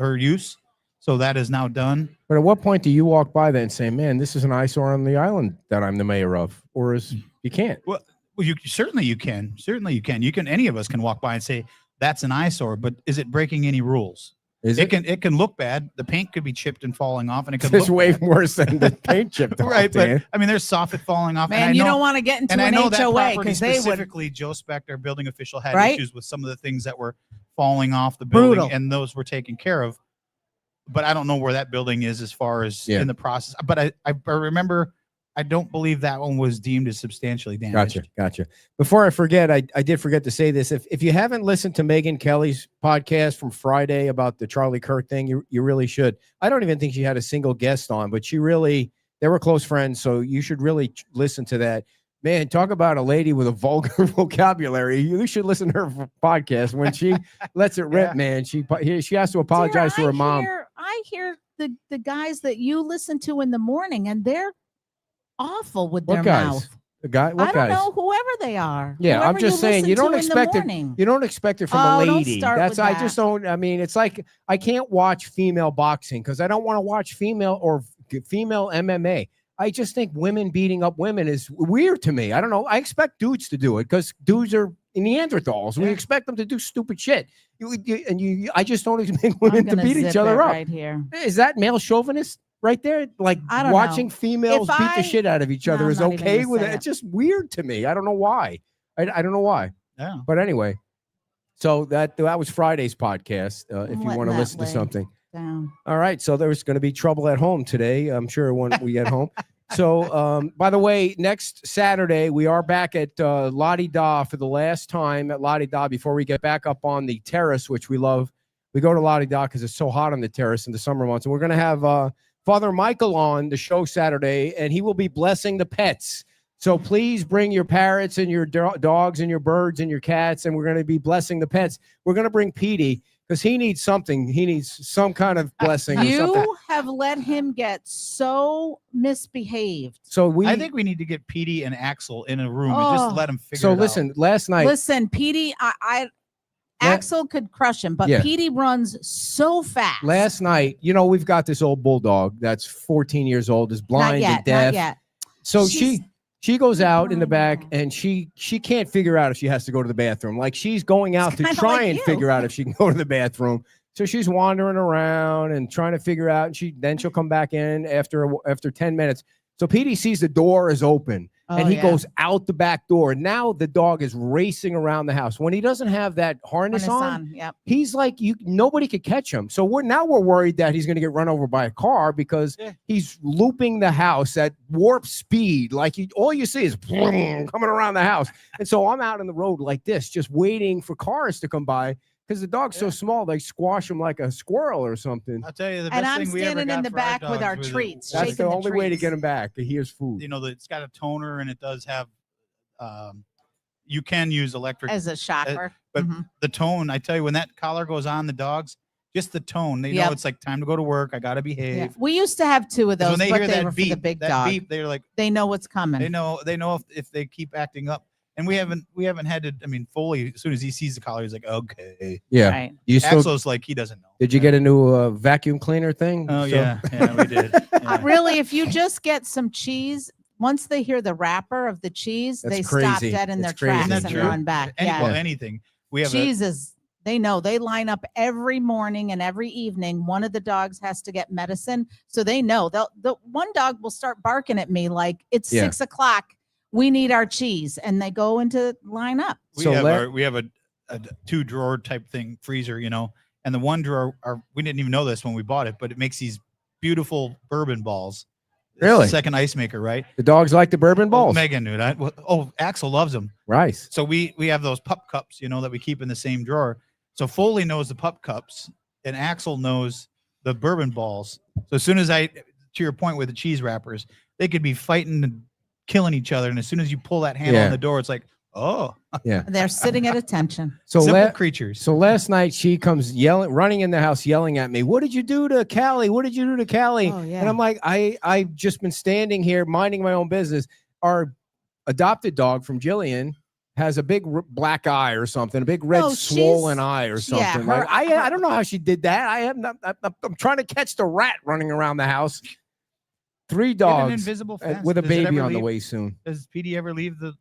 use, so that is now done. But at what point do you walk by that and say, "Man, this is an eyesore on the island that I'm the mayor of," or you can't? Well, you certainly you can. Any of us can walk by and say that's an eyesore, but is it breaking any rules? It can look bad. The paint could be chipped and falling off, and it could look way worse than the paint chipped off. Right, but I mean, there's soffit falling off. Man, you don't want to get into an HOA because specifically Joe Specht, our building official, had issues with some of the things that were falling off the building, and those were taken care of. But I don't know where that building is as far as in the process. But I remember, I don't believe that one was deemed as substantially damaged. Gotcha. Before I forget, I did forget to say this. If you haven't listened to Megyn Kelly's podcast from Friday about the Charlie Kirk thing, you really should. I don't even think she had a single guest on, but they were close friends, so you should really listen to that. Man, talk about a lady with a vulgar vocabulary. You should listen to her podcast when she lets it rip, man. She has to apologize to her mom. I hear the guys that you listen to in the morning, and they're awful with their mouth. What I don't guys? know, whoever they are. Yeah, whoever I'm just saying you don't expect it. You don't expect it from a lady. I just don't. I mean, it's like I can't watch female boxing because I don't want to watch female MMA. I just think women beating up women is weird to me. I don't know. I expect dudes to do it because dudes are Neanderthals. We expect them to do stupid shit. I just don't expect women to beat each other up. Right here. Is that male chauvinist right there? Like watching females beat the shit out of each other is okay with it. It's just weird to me. I don't know why. I don't know why. Yeah. But anyway, so that was Friday's podcast. If you want to listen to something. Down. All right. So there's going to be trouble at home today. I'm sure when we get home. So, by the way, next Saturday, we are back at La Di Da for the last time at La Di Da before we get back up on the terrace, which we love. We go to La Di Da because it's so hot on the terrace in the summer months. And we're going to have Father Michael on the show Saturday, and he will be blessing the pets. So please bring your parrots and your dogs and your birds and your cats, and we're going to be blessing the pets. We're going to bring Petey because he needs something. He needs some kind of blessing. or something. You have let him get so misbehaved. So I think we need to get Petey and Axel in a room and just let them figure So it listen, out. last night. Listen, Petey, Axel could crush him, but Yeah. Petey runs so fast. Last night, we've got this old bulldog that's 14 years old, is blind and deaf. Not yet. So She's- she goes out in the back and she can't figure out if she has to go to the bathroom. Like she's going out to kinda try like and you. figure out if she can go to the bathroom. So she's wandering around and trying to figure out, and she'll come back in after 10 minutes. So Petey sees the door is open and he goes out the back door. Now the dog is racing around the house. When he doesn't have that harness on, Yep. he's like, nobody could catch him. So we're worried that he's going to get run over by a car because he's looping the house at warp speed. Like all you see is coming around the house. And so I'm out in the road like this, just waiting for cars to come by because the dog's so small, they squash him like a squirrel or something. I'll tell you the And best I'm thing we ever standing got in the for back with dogs our was treats, That's shaking the the only way to treats. get him back. He has food. It's got a toner and it does have, you can use electric As a shocker. but Mhm. the tone, I tell you, when that collar goes on the dogs, just the tone, they know Yep. it's like time to go to work. I got to Yeah. behave. We used to have 2 of 'Cause those, when they but hear they that were for beep, the big dog. they're like, They know what's coming. they know if they keep acting up. And we haven't had to. I mean, Foley, as soon as he sees the collar, he's like, okay. Yeah. Right. You still, Axel's like, he doesn't know. did you get a new vacuum cleaner thing? Oh So- yeah, we did. Yeah. Really, if you just get some cheese, once they hear the wrapper of the cheese, That's they stop crazy. dead in their It's crazy. tracks Isn't and that true? run back. Yeah. Well, anything. We have Cheese is, they know, they line up every morning and every evening. One of the dogs has to get medicine. So they know the one dog will start barking at me like it's Yeah. 6 o'clock. We need our cheese. And they go into line up. we So have we have a 2-drawer type thing freezer, and the one drawer we didn't even know this when we bought it, but it makes these beautiful bourbon balls. It's the Really? second ice maker, right? The dogs like the bourbon Oh, balls. Megan knew that. Axel loves them. Rice. So we have those pup cups, that we keep in the same drawer. So Foley knows the pup cups and Axel knows the bourbon balls. So as soon as to your point with the cheese wrappers, they could be fighting and killing each other. And as soon as you pull that handle Yeah. on the door, it's like, oh, Yeah. They're sitting at attention. So simple creatures. So last night she comes running in the house, yelling at me, "What did you do to Callie? What did you do to Callie?" Oh, yeah. And I'm like, I've just been standing here minding my own business. Our adopted dog from Jillian has a big black eye or something, a big red No, swollen she's- eye or yeah, something. her- I don't know how she did that. I'm trying to catch the rat running around the house. 3 Get an dogs invisible fence. with a Does it baby ever on the leave- way soon. Does PD ever leave the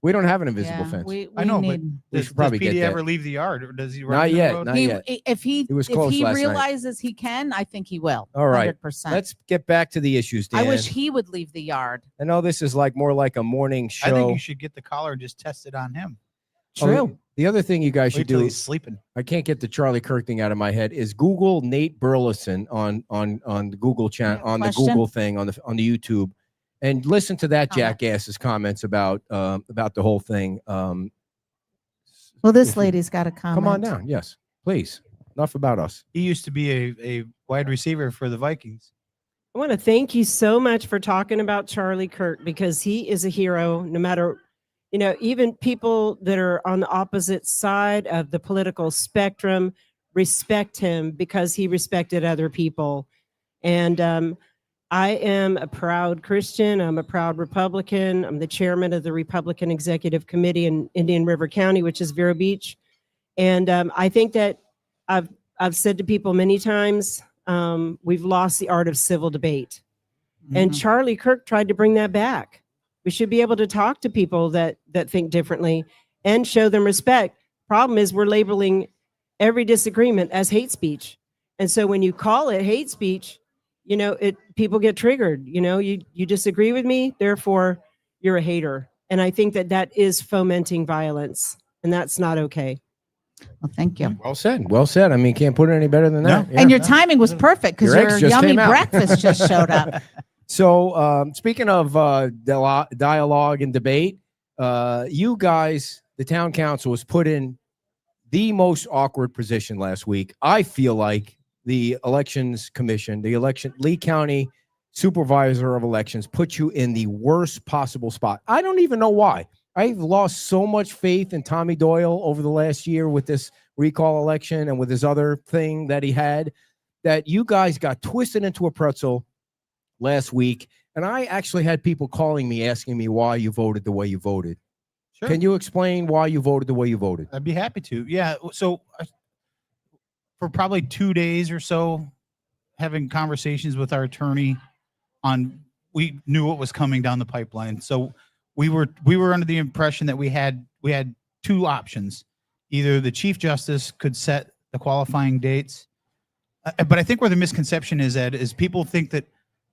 We don't have an invisible Yeah, fence. we I know, but need, We does should probably PD get that. ever leave the yard, or does he run Not in the yet, road? not yet. if he was close last night. realizes he can, I think he will. All right. 100%. Let's get back to the issues, Dan. I wish he would leave the yard. I know this is more like a morning show. I think you should get the collar and just test it on him. Oh, the other thing you guys Wait should till do, he's sleeping. I can't get the Charlie Kirk thing out of my head, is Google Nate Burleson on the Google channel, on the Question? Google thing, on the YouTube, and listen to that Comment. jackass's comments about the whole thing. Well, if this you- lady's got a comment. Come on down. Yes, please. Enough about us. He used to be a wide receiver for the Vikings. I want to thank you so much for talking about Charlie Kirk because he is a hero no matter, even people that are on the opposite side of the political spectrum respect him because he respected other people. And I am a proud Christian. I'm a proud Republican. I'm the chairman of the Republican Executive Committee in Indian River County, which is Vero Beach. And I think that I've said to people many times, we've lost the art of civil debate. And Charlie Kirk tried to bring that back. We should be able to talk to people that think differently and show them respect. Problem is we're labeling every disagreement as hate speech. And so when you call it hate speech, people get triggered. You disagree with me, therefore you're a hater. And I think that is fomenting violence, and that's not okay. Well, thank you. Well said. Well said. I mean, can't put it any better than that. And your timing was perfect because Your your eggs just yummy came out. breakfast just showed up. So speaking of dialogue and debate, you guys, the town council, was put in the most awkward position last week. I feel like the elections commission, Lee County supervisor of elections, put you in the worst possible spot. I don't even know why. I've lost so much faith in Tommy Doyle over the last year with this recall election and with his other thing that he had, that you guys got twisted into a pretzel last week. And I actually had people calling me, asking me why you voted the way you voted. Sure. Can you explain why you voted the way you voted? I'd be happy to. Yeah. So for probably 2 days or so, having conversations with our attorney we knew what was coming down the pipeline. So we were under the impression that we had two options. Either the Chief Justice could set the qualifying dates, but I think where the misconception is, Ed, is people think that,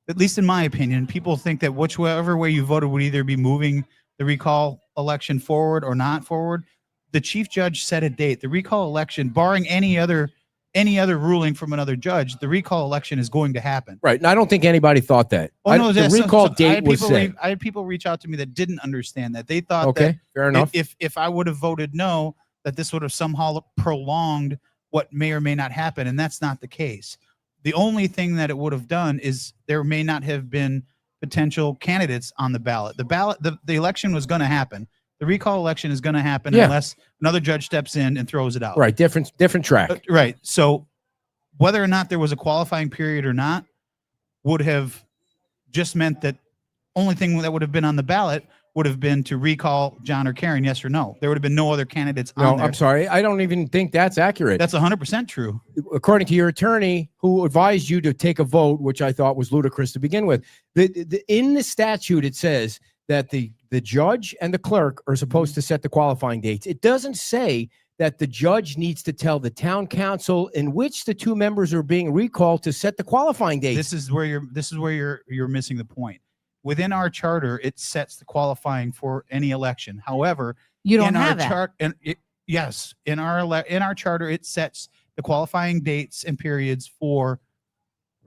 at least in my opinion, people think that whichever way you voted would either be moving the recall election forward or not forward. The chief judge set a date. The recall election, barring any other ruling from another judge, the recall election is going to happen. Right. And I don't think anybody thought that. The recall date was set. I had people reach out to me that didn't understand that. They thought that fair enough. If I would have voted no, that this would have somehow prolonged what may or may not happen. And that's not the case. The only thing that it would have done is there may not have been potential candidates on the ballot. The election was going to happen. The recall election is going to happen unless another judge steps in and throws it out. Right. Different track. Right. So whether or not there was a qualifying period or not would have just meant that only thing that would have been on the ballot would have been to recall John or Karen, yes or no. There would have been no other candidates on there. I'm sorry. I don't even think that's accurate. That's 100% true. According to your attorney, who advised you to take a vote, which I thought was ludicrous to begin with. In the statute, it says that the judge and the clerk are supposed to set the qualifying dates. It doesn't say that the judge needs to tell the town council in which the two members are being recalled to set the qualifying dates. This is where you're missing the point. Within our charter, it sets the qualifying for any election. However, you don't have that. Yes, in our charter, it sets the qualifying dates and periods for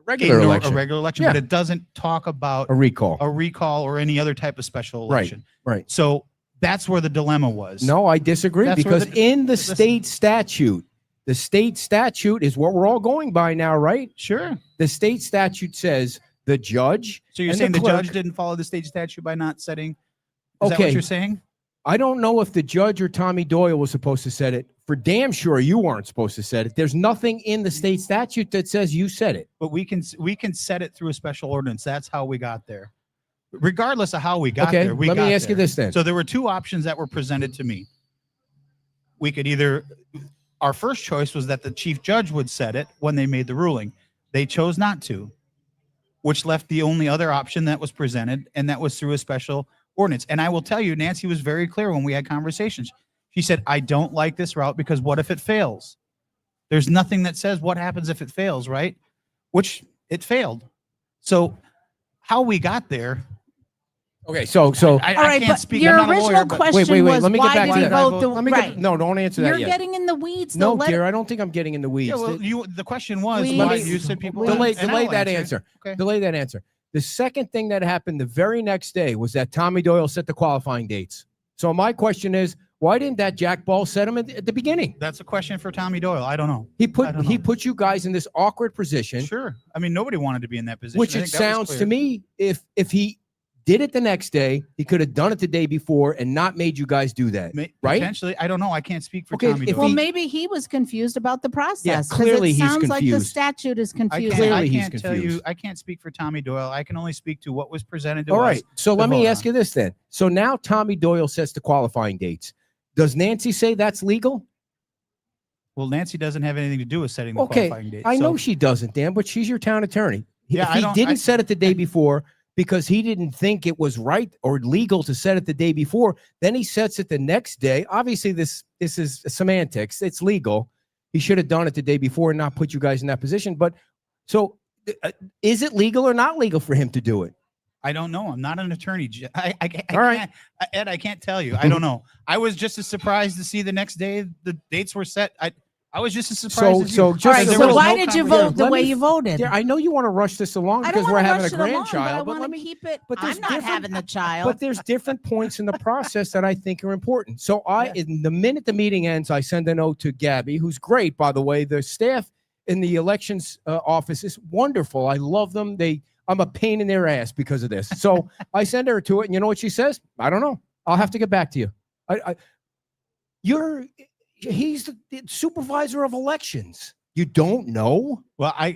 regular election. A regular election, but it doesn't talk about a recall or any other type of special election. Right. So that's where the dilemma was. No, I disagree, because in the state statute is what we're all going by now, right? Sure. The state statute says the judge. So you're saying the judge didn't follow the state statute by not setting? Is that what you're saying? I don't know if the judge or Tommy Doyle was supposed to set it. For damn sure you weren't supposed to set it. There's nothing in the state statute that says you set it. But we can set it through a special ordinance. That's how we got there. Regardless of how we got there, let me ask you this then. So there were two options that were presented to me. We could our first choice was that the chief judge would set it when they made the ruling. They chose not to, which left the only other option that was presented, and that was through a special ordinance. And I will tell you, Nancy was very clear when we had conversations. She said, I don't like this route because what if it fails? There's nothing that says what happens if it fails, right? Which it failed. So how we got there. Okay, so I can't speak. Your I'm not a original lawyer, but question was, let me get back why to did that. he vote the No, don't answer that You're yet. getting in the weeds. No, dear, I don't think I'm getting in the weeds. Yeah, well, the question was, Please. why you said people delay and I'll that answer. Okay. Delay that answer. The second thing that happened the very next day was that Tommy Doyle set the qualifying dates. So my question is, why didn't that Jack Ball set him at the beginning? That's a question for Tommy Doyle. I don't know. He put you guys in this awkward position. Sure. I mean, nobody wanted to be in that position. Which it sounds to me, if he did it the next day, he could have done it the day before and not made you guys do that, right? Potentially, I don't know. I can't speak for Tommy Doyle. Well, maybe he was confused about the process. Yeah, clearly it he's sounds like the confused. statute is confusing. Clearly he's I can't tell you. confused. I can't speak for Tommy Doyle. I can only speak to what was presented to All us. right. So to let me vote ask on. you this then. So now Tommy Doyle sets the qualifying dates. Does Nancy say that's legal? Well, Nancy doesn't have anything to do with setting the qualifying date. I know she doesn't, Dan, but she's your town attorney. Yeah, If he didn't set it the day before because he didn't think it was right or legal to set it the day before, then he sets it the next day. Obviously, this is semantics. It's legal. He should have done it the day before and not put you guys in that position. But so is it legal or not legal for him to do it? I don't know. I'm not an attorney. I All right. can't, Ed, I can't tell you. I don't know. I was just as surprised to see the next day the dates were set. I was just as surprised as you. So All just right, there so was why no did you conversation. vote the Let way me- you voted? I know you want to rush this along I because don't we're wanna having a rush it along, grandchild, but I let want me. to keep it. but there's I'm not different- having the child. But there's different points in the process that I think are important. So in the minute the meeting ends, I send a note to Gabby, who's great, by the way. The staff in the elections office is wonderful. I love them. I'm a pain in their ass because of this. So I send her to it, and you know what she says? I don't know. I'll have to get back to you. He's the supervisor of elections. You don't know? Well, I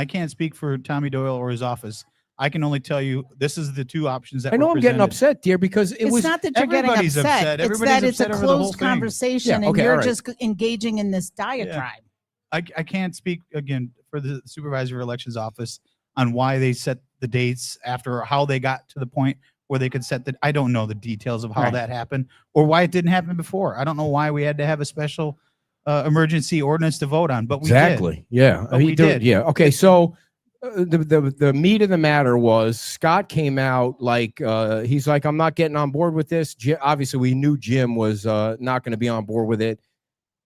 can't speak for Tommy Doyle or his office. I can only tell you this is the two options that I know were I'm getting presented. upset, dear, because it's not that you're getting everybody's upset. upset. It's Everybody's that it's a upset over the whole closed thing. conversation, Yeah, and okay, you're all right. just engaging in this diatribe. I can't speak again for the supervisor of elections office on why they set the dates after how they got to the point where they could set the. I don't know the details of how Right. that happened or why it didn't happen before. I don't know why we had to have a special emergency ordinance to vote on, but we Exactly. did. Yeah. But we did. Yeah. Okay. So the meat of the matter was Scott came out like he's like, I'm not getting on board with this. Obviously, we knew Jim was not going to be on board with it.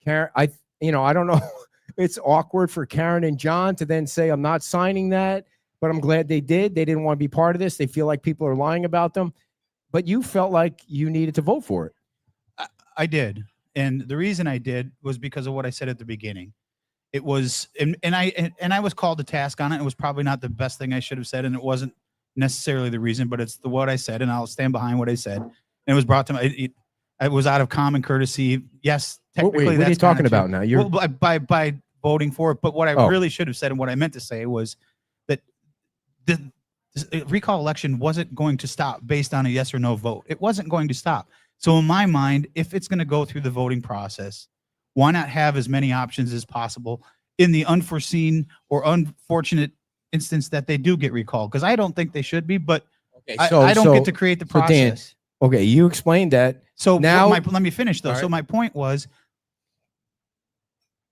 Karen, I don't know. It's awkward for Karen and John to then say, I'm not signing that, but I'm glad they did. They didn't want to be part of this. They feel like people are lying about them. But you felt like you needed to vote for it. I did. And the reason I did was because of what I said at the beginning. It was, and I was called to task on it. It was probably not the best thing I should have said, and it wasn't necessarily the reason, but it's what I said, and I'll stand behind what I said. And it was brought to my, it was out of common courtesy. Yes, technically, What are you that's talking kinda about true. now? You're Well, by voting for it. But what I Oh. really should have said and what I meant to say was that the recall election wasn't going to stop based on a yes or no vote. It wasn't going to stop. So in my mind, if it's going to go through the voting process, why not have as many options as possible in the unforeseen or unfortunate instance that they do get recalled? Because I don't think they should be, but okay. I don't get to create the so Dan, process. okay, you explained that. So now- let me finish though. All So right. my point was,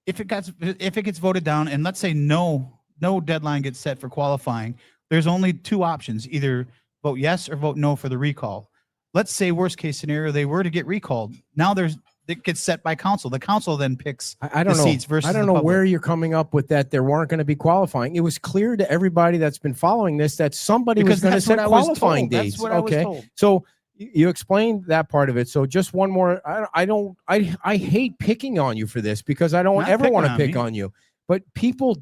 if it gets voted down, and let's say no deadline gets set for qualifying, there's only two options: either vote yes or vote no for the recall. Let's say worst case scenario they were to get recalled. Now it gets set by council. The council then picks I don't the know. seats versus I don't the know public. where you're coming up with that there weren't going to be qualifying. It was clear to everybody that's been following this that somebody was Because going to that's set what I was qualifying told. dates. That's what I was Okay, told. so you explained that part of it. So just one more. I hate picking on you for this because I don't Not ever want to picking on pick me. on you. But people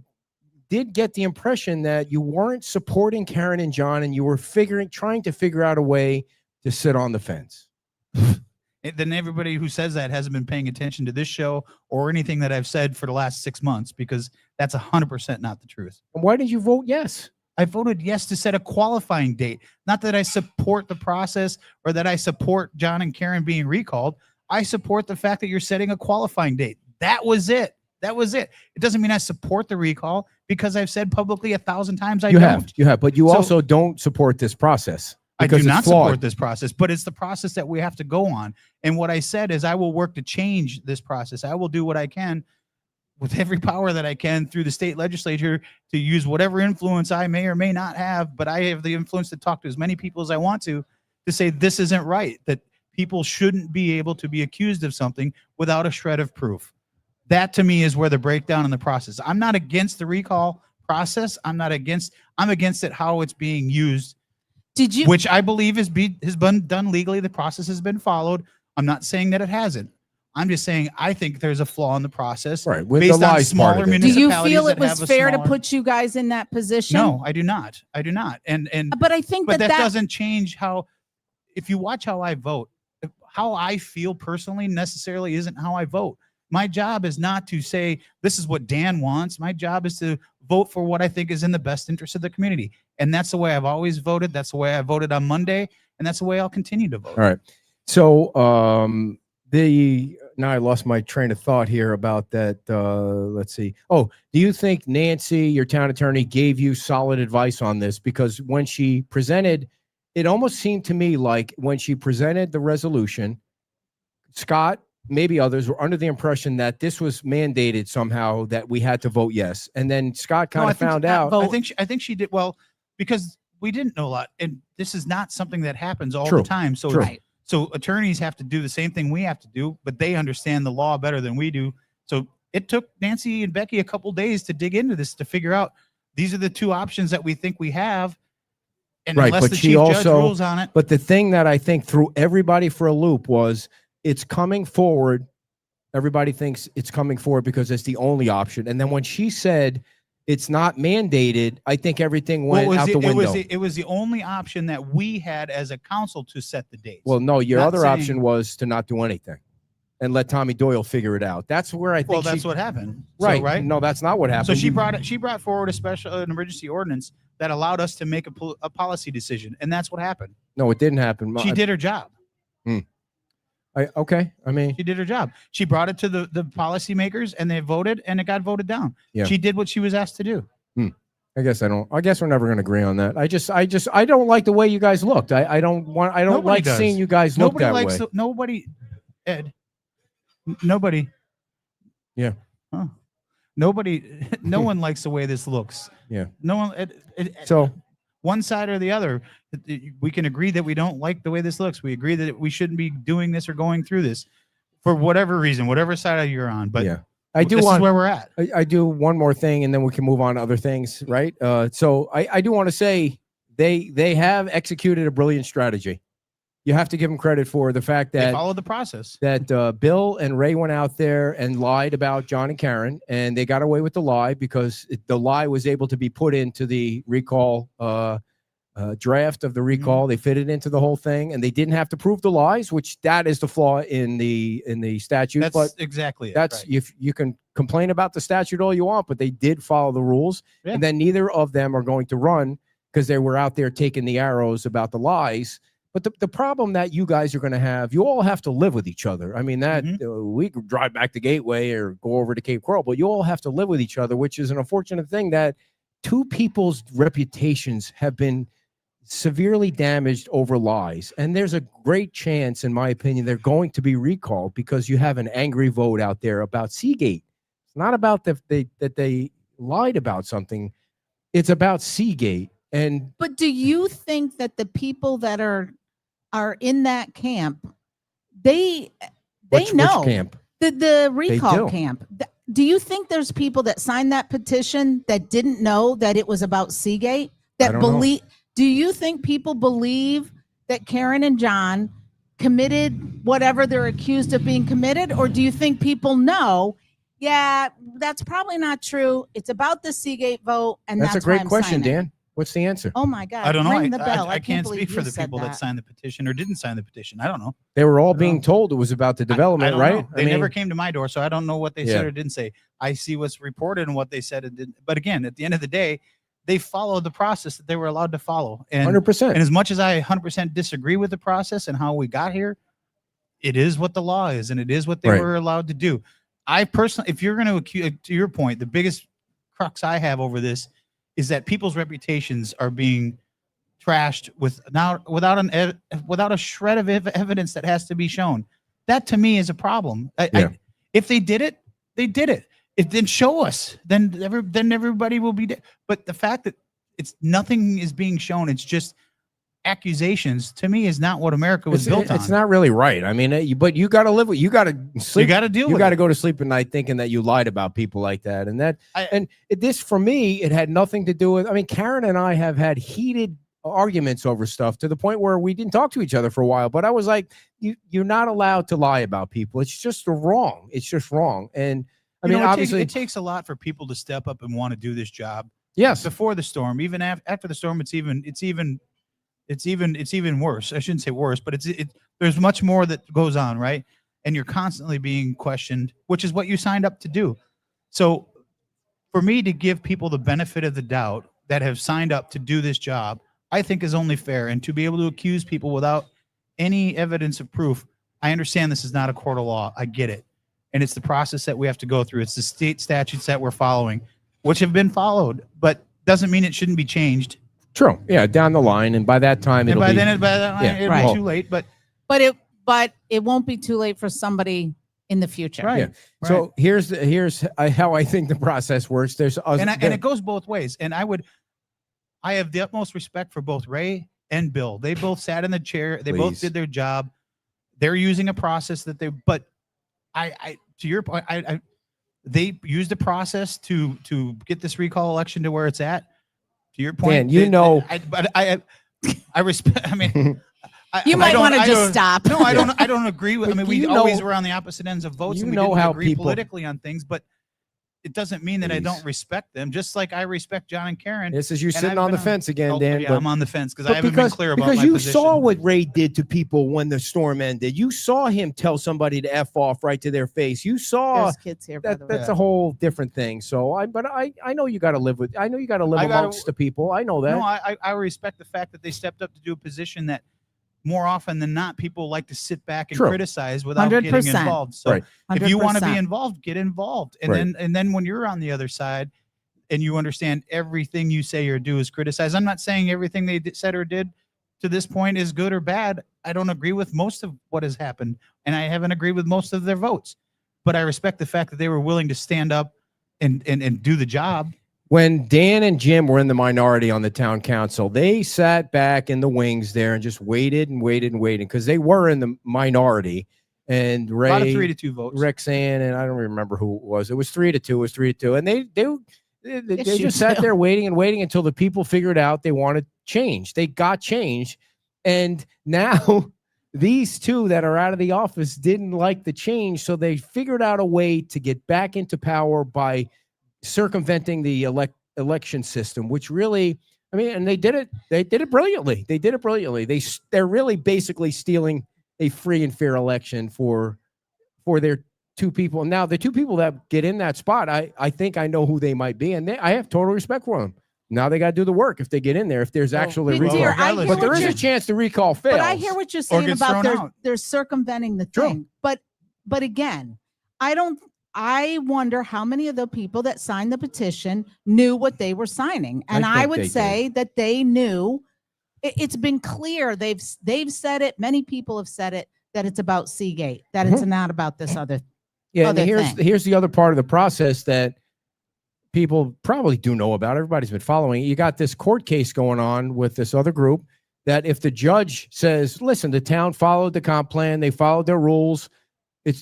did get the impression that you weren't supporting Karen and John, and you were trying to figure out a way to sit on the fence. Then everybody who says that hasn't been paying attention to this show or anything that I've said for the last 6 months, because that's 100% not the truth. And why did you vote yes? I voted yes to set a qualifying date. Not that I support the process or that I support John and Karen being recalled. I support the fact that you're setting a qualifying date. That was it. That was it. It doesn't mean I support the recall, because I've said publicly 1,000 times I You don't. have, but you So- also don't support this process. I do because it's not flawed. support this process, but it's the process that we have to go on. And what I said is I will work to change this process. I will do what I can with every power that I can through the state legislature to use whatever influence I may or may not have, but I have the influence to talk to as many people as I want to say this isn't right, that people shouldn't be able to be accused of something without a shred of proof. That to me is where the breakdown in the process. I'm not against the recall process. I'm against it how it's being used. Did you? Which I believe has been done legally. The process has been followed. I'm not saying that it hasn't. I'm just saying I think there's a flaw in the process. Right, with based the on lies part smaller of it. Do you municipalities feel it that was have a fair to smaller- put you guys in that position? No, I do not. I do not. And But I think but that that doesn't change how. If you watch how I vote, how I feel personally necessarily isn't how I vote. My job is not to say this is what Dan wants. My job is to vote for what I think is in the best interest of the community. And that's the way I've always voted. That's the way I voted on Monday. And that's the way I'll continue to vote. All right. So now I lost my train of thought here about that. Let's see. Oh, do you think Nancy, your town attorney, gave you solid advice on this? Because when she presented, it almost seemed to me like when she presented the resolution, Scott, maybe others were under the impression that this was mandated somehow, that we had to vote yes. And then Scott kind No, I of think found she- out. I think she did well because we didn't know a lot, and this is not something that happens all True. the time. So, True. so attorneys have to do the same thing we have to do, but they understand the law better than we do. So it took Nancy and Becky a couple days to dig into this to figure out these are the two options that we think we have. And Right, unless but the she chief judge also rules on it, But the thing that I think threw everybody for a loop was it's coming forward. Everybody thinks it's coming forward because it's the only option. And then when she said it's not mandated, I think everything went out the window. It was the only option that we had as a council to set the dates. Well, no, your Not other saying- option was to not do anything and let Tommy Doyle figure it out. That's where I think Well, that's what happened. So, Right. right. No, that's not what happened. So she brought forward an emergency ordinance that allowed us to make a policy decision, and that's what happened. No, it didn't happen. She did her job. Okay. I mean, She did her job. She brought it to the policymakers, and they voted, and it got voted down. Yeah. She did what she was asked to do. I guess we're never going to agree on that. I don't like the way you guys looked. I don't Nobody like does. seeing you guys look that way. Ed. Nobody. Yeah. Huh. Nobody. No one likes the way this looks. Yeah. No one. So one side or the other, we can agree that we don't like the way this looks. We agree that we shouldn't be doing this or going through this for whatever reason, whatever side you're on. But yeah. I do this want is where we're at. I do one more thing, and then we can move on to other things, right? So I do want to say they have executed a brilliant strategy. You have to give them credit for the fact They that followed the process. Bill and Ray went out there and lied about John and Karen, and they got away with the lie because the lie was able to be put into the recall draft of the recall. They fit it into the whole thing, and they didn't have to prove the lies, which that is the flaw in the statute. That's but exactly it. that's right. if you can complain about the statute all you want, but they did follow the rules. Yeah. And then neither of them are going to run because they were out there taking the arrows about the lies. But the problem that you guys are going to have, you all have to live with each other. I mean, that we could drive back to Gateway or go over to Cape Coral, but you all have to live with each other, which is an unfortunate thing that two people's reputations have been severely damaged over lies. And there's a great chance, in my opinion, they're going to be recalled because you have an angry vote out there about Seagate. It's not about that they lied about something. It's about Seagate. But do you think that the people that are in that camp, they know which camp? the recall do. camp? Do you think there's people that signed that petition that didn't know that it was about Seagate? I don't know. Do you think people believe that Karen and John committed whatever they're accused of being committed, or do you think people know? Yeah, that's probably not true. It's about the Seagate vote, and That's that's a great why I'm question, signing. Dan. What's the answer? Oh my God! I don't know. Ring the bell. I can't believe speak for you the said people that signed the petition or didn't sign the petition. I don't know. They were all I don't being know. told it was about the I development, don't right? know. They never came to my door, so I don't know what they said or didn't say. I see what's reported and what they said and didn't. But again, at the end of the day, they followed the process that they were allowed to follow. And 100%. And as much as I 100% disagree with the process and how we got here, it is what the law is, and it is what they Right. were allowed to do. I personally, if you're going to accuse, to your point, the biggest crux I have over this is that people's reputations are being trashed without a shred of evidence that has to be shown. That to me is a problem. If they did it, they did it. If then show us, then everybody will be dead. But the fact that nothing is being shown, it's just accusations, to me is not what America was built on. It's not really right. I mean, but you got to live with. You got to sleep. You got to deal. You with got to it. go to sleep at night thinking that you lied about people like that, and this for me, it had nothing to do with. I mean, Karen and I have had heated arguments over stuff to the point where we didn't talk to each other for a while. But I was like, you're not allowed to lie about people. It's just wrong. It's just wrong. And I mean, obviously, it takes a lot for people to step up and want to do this job. Yes. Before the storm, even after the storm, it's even worse. I shouldn't say worse, but there's much more that goes on, right? And you're constantly being questioned, which is what you signed up to do. So for me to give people the benefit of the doubt that have signed up to do this job, I think is only fair. And to be able to accuse people without any evidence of proof, I understand this is not a court of law. I get it. And it's the process that we have to go through. It's the state statutes that we're following, which have been followed, but doesn't mean it shouldn't be changed. True. Yeah, down the line, and by that time, And by that line, it'll be too late. But it won't be too late for somebody in the future. Right. Yeah. So here's how I think the process works. There's and it goes both ways. And I have the utmost respect for both Ray and Bill. They both sat in the chair. They both did their job. They're using a process that but I to your point, they used a process to get this recall election to where it's at. To your point, Dan, you know, I respect. I mean, You might want to just stop. No, I don't agree with. I mean, we you always know- were on the opposite ends of votes, you and we know didn't how agree people- politically on things, but it doesn't mean that I Please. don't respect them. Just like I respect John and Karen. This is you and sitting I've on the been fence again, oh, Dan. Yeah, but- I'm on the fence because I but haven't been clear about because my you position. saw what Ray did to people when the storm ended. You saw him tell somebody to F off right to their face. You saw There's kids here, by the way. that's a whole different thing. So I know you got to live with. I know you got to live I gotta- amongst the people. I know that. No, I respect the fact that they stepped up to do a position that more often than not people like to sit back and True. criticize without 100%. getting involved. So Right. if you want to be 100%. involved, get involved. And Right. then when you're on the other side and you understand everything you say or do is criticized. I'm not saying everything they said or did to this point is good or bad. I don't agree with most of what has happened, and I haven't agreed with most of their votes. But I respect the fact that they were willing to stand up and do the job. When Dan and Jim were in the minority on the town council, they sat back in the wings there and just waited and waited and waited because they were in the minority. And Ray, About a 3-2 votes. Rexanne, and I don't remember who it was. It was 3-2. It was 3-2, and they Yes, you just sat do. there waiting and waiting until the people figured out they wanted change. They got change, and now these two that are out of the office didn't like the change, so they figured out a way to get back into power by circumventing the election system, which really, I mean, and they did it brilliantly. They did it brilliantly. They're really basically stealing a free and fair election for their two people. Now, the two people that get in that spot, I think I know who they might be, and I have total respect for them. Now they got to do the work if they get in there. If there's actually a Big recall, dear, I hear but there what is a you're- chance the recall fails. But I hear what you're saying gets about thrown out. they're circumventing the True. thing. But again, I wonder how many of the people that signed the petition knew what they were signing. And I I, think would they say that they knew. It's been clear. They've said it. Many people have said it that it's about Seagate, that it's not about this other. Yeah, and other here's the other part of the process that people probably do know about. Everybody's been following. You got this court case going on with this other group that if the judge says, listen, the town followed the comp plan, they followed their rules,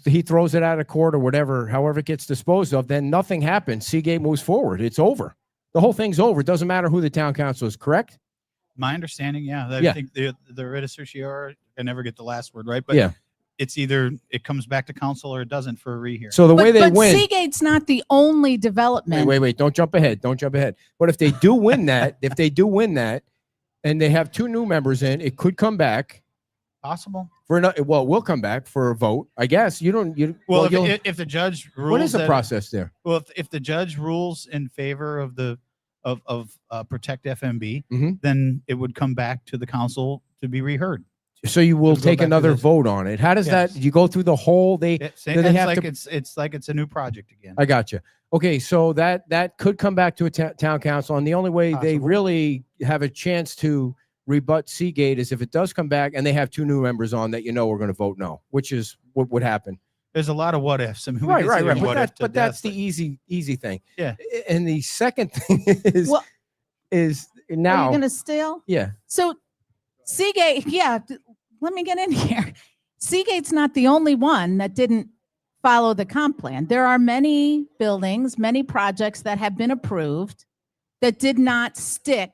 he throws it out of court or whatever, however it gets disposed of, then nothing happens. Seagate moves forward. It's over. The whole thing's over. It doesn't matter who the town council is, correct? My understanding, yeah. I Yeah. think the writ of certiorari, I never get the last word right, but Yeah. it's either it comes back to council or it doesn't for a rehearing. So the way they but win. Seagate's not the only development. Wait. Don't jump ahead. But if they do win that, and they have two new members in, it could come back Possible. for another. Well, it will come back for a vote. I guess you'll. Well, you'll- if the judge rules, what is the that- process there? Well, if the judge rules in favor of the Protect FMB, Mhm. then it would come back to the council to be reheard. So you will It'll go take back to another this. vote on it. How does Yes. that? You go through the whole. Do they have to? It's like it's a new project again. I got you. Okay, so that could come back to a town council, and the only way they Possible. really have a chance to rebut Seagate is if it does come back and they have two new members on that are going to vote no, which is what would happen. There's a lot of what ifs. I mean, we Right. could sit here and what if to But that's death, the easy thing. Yeah. And the second thing is Well, is Are now. you going to steal? Yeah. So Seagate, let me get in here. Seagate's not the only one that didn't follow the comp plan. There are many buildings, many projects that have been approved that did not stick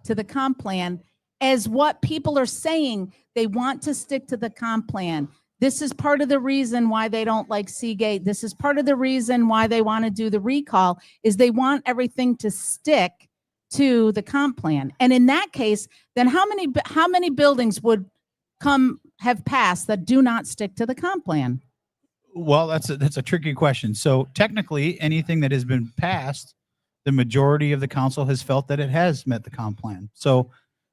to the comp plan as what people are saying. They want to stick to the comp plan. This is part of the reason why they don't like Seagate. This is part of the reason why they want to do the recall is they want everything to stick to the comp plan. And in that case, then how many buildings would have passed that do not stick to the comp plan? Well, that's a tricky question. So technically, anything that has been passed, the majority of the council has felt that it has met the comp plan. So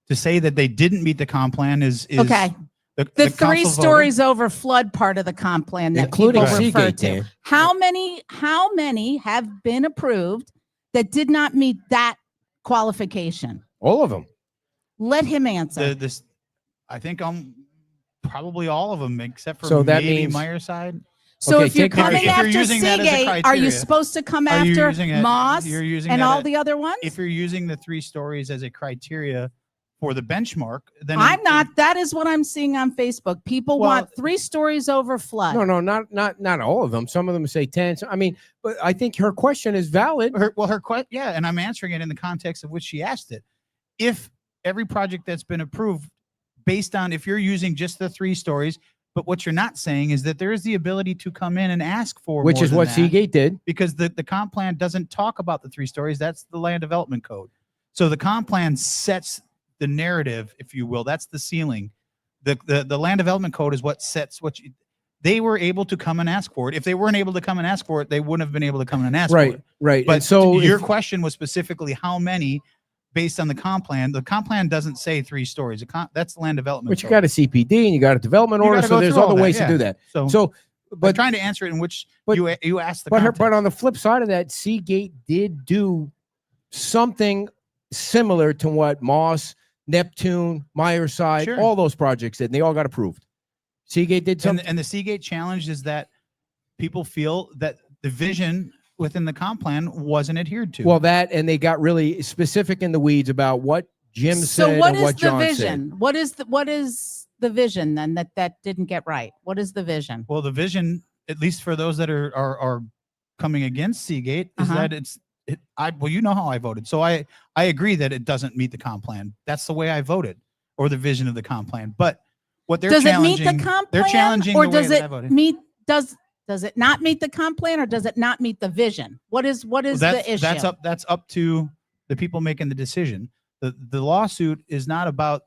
to say that they didn't meet the comp plan is Okay. The council 3 voted. stories over flood part of the comp plan that Including people refer Seagate, to. Dan. How many have been approved that did not meet that qualification? All of them. Let him answer. I think probably all of them except for So that maybe means- Meyerside. So Okay, if you're take care- coming if you're after using that as a Seagate, are you criteria, supposed to come are you after using it- Moss you're using and that all as- the other ones? If you're using the 3 stories as a criteria for the benchmark, then I'm not. That is what I'm seeing on Facebook. People want 3 stories over flood. No, not all of them. Some of them say 10. So, I mean, but I think her question is valid. Her question, yeah, and I'm answering it in the context of which she asked it. If every project that's been approved, based on if you're using just the 3 stories, but what you're not saying is that there is the ability to come in and ask for which more is than what that, Seagate did, because the comp plan doesn't talk about the 3 stories. That's the land development code. So the comp plan sets the narrative, if you will. That's the ceiling. The land development code is what sets they were able to come and ask for it. If they weren't able to come and ask for it, they wouldn't have been able to come and ask for it. Right. But And so your question was specifically how many based on the comp plan. The comp plan doesn't say 3 stories. That's the land development. But you got a CPD and you got a development order, so there's other ways to do that. But I'm trying to answer it in which you asked the but on the flip side of that, Seagate did do something similar to what Moss, Neptune, Myerside, all those projects did. And they all got approved. Seagate did something. And the Seagate challenge is that people feel that the vision within the comp plan wasn't adhered to. Well, that, and they got really specific in the weeds about what Jim said and what John vision? said. What is the vision then that didn't get right? What is the vision? Well, the vision, at least for those that are coming against Seagate, is that well, you know how I voted. So I agree that it doesn't meet the comp plan. That's the way I voted, or the vision of the comp plan. But what they're challenging, it meet the comp plan, they're challenging or the way does that I it voted. meet does it not meet the comp plan, or does it not meet the vision? What is the issue? That's up to the people making the decision. The lawsuit is not about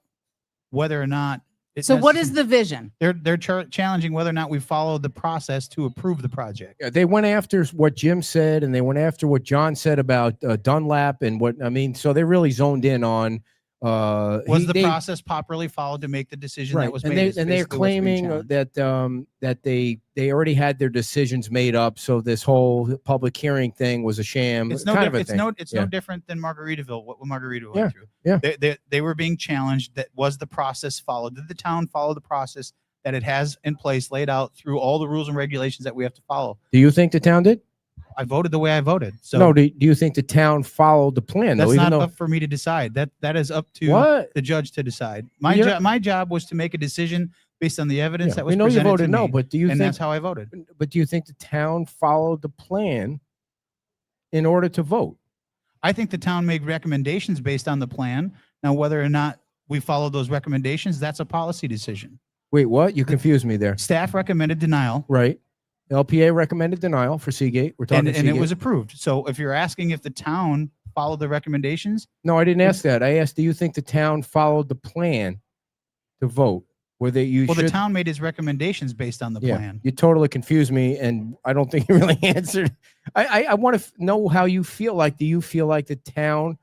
whether or not. So what is the vision? They're challenging whether or not we followed the process to approve the project. They went after what Jim said, and they went after what John said about Dunlap and what, I mean, so they really zoned in on. Was the process properly followed to make the decision that was made? And they're claiming that they already had their decisions made up. So this whole public hearing thing was a sham. It's no different than Margaritaville. What Margaritaville went through. Yeah. They were being challenged. That was the process followed. Did the town follow the process that it has in place, laid out through all the rules and regulations that we have to follow? Do you think the town did? I voted the way I voted. So no, do you think the town followed the plan? That's though, not up for me to decide. That is up to the judge to decide. My job was to make a decision based on the evidence that was we know presented you voted to no, me, but do you and think that's how I voted? But do you think the town followed the plan in order to vote? I think the town made recommendations based on the plan. Now, whether or not we followed those recommendations, that's a policy decision. Wait, what? You confused me there. Staff recommended denial. Right. LPA recommended denial for Seagate. We're talking and Seagate. it was approved. So if you're asking if the town followed the recommendations. No, I didn't ask that. I asked, do you think the town followed the plan to vote? The town made its recommendations based on the plan. You totally confused me, and I don't think you really answered. I want to know how you feel like. Do you feel like the town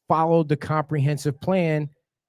followed the comprehensive plan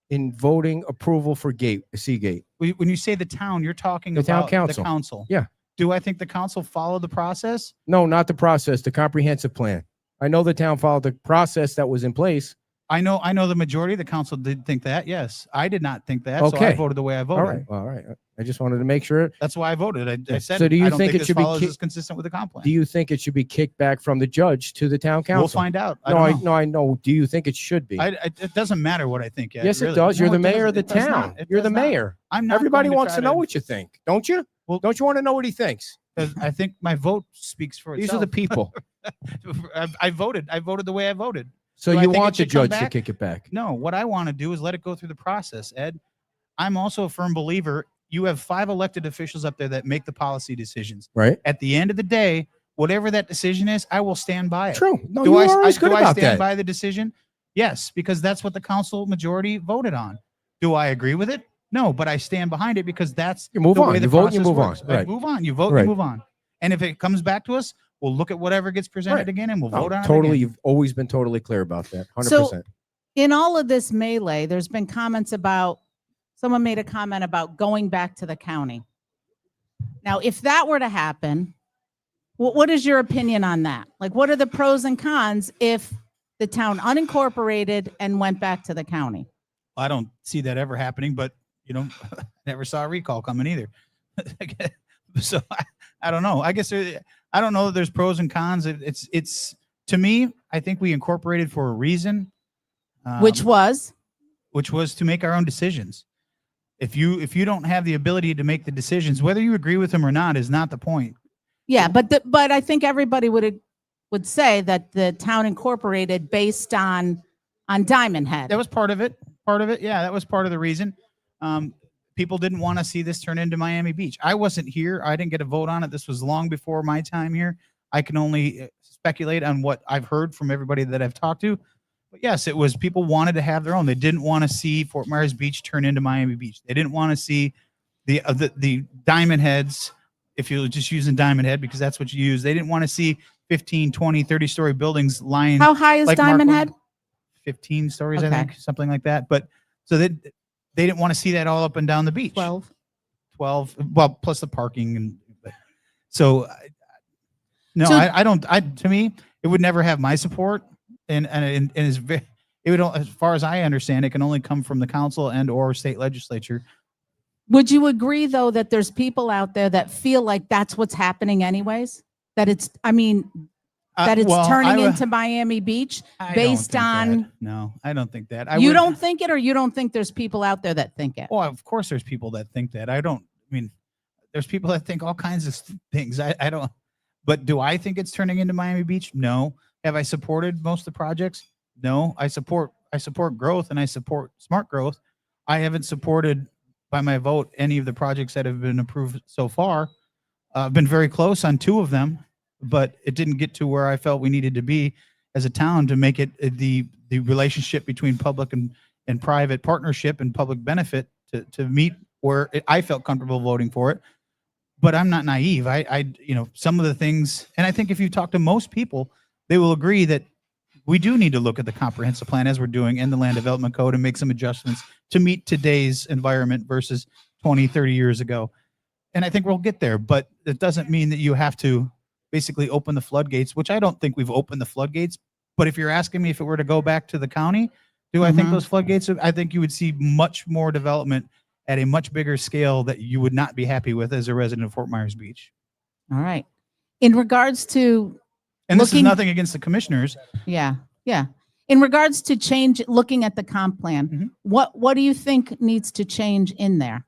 in voting approval for Seagate? When you say the town, you're talking the about town council. The council. Yeah. Do I think the council followed the process? No, not the process, the comprehensive plan. I know the town followed the process that was in place. I know the majority of the council did think that. Yes. I did not think that. Okay. So I voted the way I voted. All right. I just wanted to make sure. That's why I voted. I said, so do you I don't think it should be consistent with the comp plan? Do you think it should be kicked back from the judge to the town council? We'll find out. I know. Do you think it should be? It doesn't matter what I think. Yes, it does. You're the mayor of the town. You're the mayor. I'm not. Everybody wants to know what you think, don't you? Well, don't you want to know what he thinks? I think my vote speaks for itself. These are the people. I voted. I voted the way I voted. So you want the judge to kick it back? No, what I want to do is let it go through the process, Ed. I'm also a firm believer. You have 5 elected officials up there that make the policy decisions. Right. At the end of the day, whatever that decision is, I will stand by it. True. No, do I stand by the decision? Yes, because that's what the council majority voted on. Do I agree with it? No, but I stand behind it because that's you move the on. way the You vote, you process move works. on. Right. Move on. You vote, right. you move on. And if it comes back to us, we'll look at whatever gets presented again, and we'll vote on it. Totally. You've always been totally clear about that. 100%. So in all of this melee, there's been comments about, someone made a comment about going back to the county. Now, if that were to happen, what is your opinion on that? Like, what are the pros and cons if the town unincorporated and went back to the county? I don't see that ever happening, but never saw a recall coming either. So I don't know. I guess I don't know that there's pros and cons. It's to me, I think we incorporated for a reason. Which was? which was to make our own decisions. If you don't have the ability to make the decisions, whether you agree with them or not is not the point. Yeah, but I think everybody would say that the town incorporated based on Diamond Head. That was part of it. Yeah, that was part of the reason. People didn't want to see this turn into Miami Beach. I wasn't here. I didn't get a vote on it. This was long before my time here. I can only speculate on what I've heard from everybody that I've talked to. But yes, it was people wanted to have their own. They didn't want to see Fort Myers Beach turn into Miami Beach. They didn't want to see the Diamond Heads, if you're just using Diamond Head because that's what you use. They didn't want to see 15, 20, 30-story buildings lying. How high is like Diamond Head? 15 stories, Okay. I think, something like that. But so they didn't want to see that all up and down the beach. 12. Well, plus the parking. And so, no, So- I don't, to me, it would never have my support. And is it would, as far as I understand, it can only come from the council and or state legislature. Would you agree, though, that there's people out there that feel like that's what's happening anyways? That it's Well, turning into Miami Beach I based don't think on. that. No, I don't think that. You don't think it, or you don't think there's people out there that think it? Well, of course there's people that think that. There's people that think all kinds of things. I don't, but do I think it's turning into Miami Beach? No. Have I supported most of the projects? No. I support growth and I support smart growth. I haven't supported by my vote any of the projects that have been approved so far. I've been very close on 2 of them, but it didn't get to where I felt we needed to be as a town to make it the relationship between public and private partnership and public benefit to meet where I felt comfortable voting for it. But I'm not naive. I some of the things, and I think if you talk to most people, they will agree that we do need to look at the comprehensive plan as we're doing in the land development code and make some adjustments to meet today's environment versus 20, 30 years ago. And I think we'll get there, but it doesn't mean that you have to basically open the floodgates, which I don't think we've opened the floodgates. But if you're asking me if it were to go back to the county, do I think those floodgates, I think you would see much more development at a much bigger scale that you would not be happy with as a resident of Fort Myers Beach. All right. In regards to And this is nothing against the commissioners. Yeah. In regards to looking at the comp plan, what do you think needs to change in there?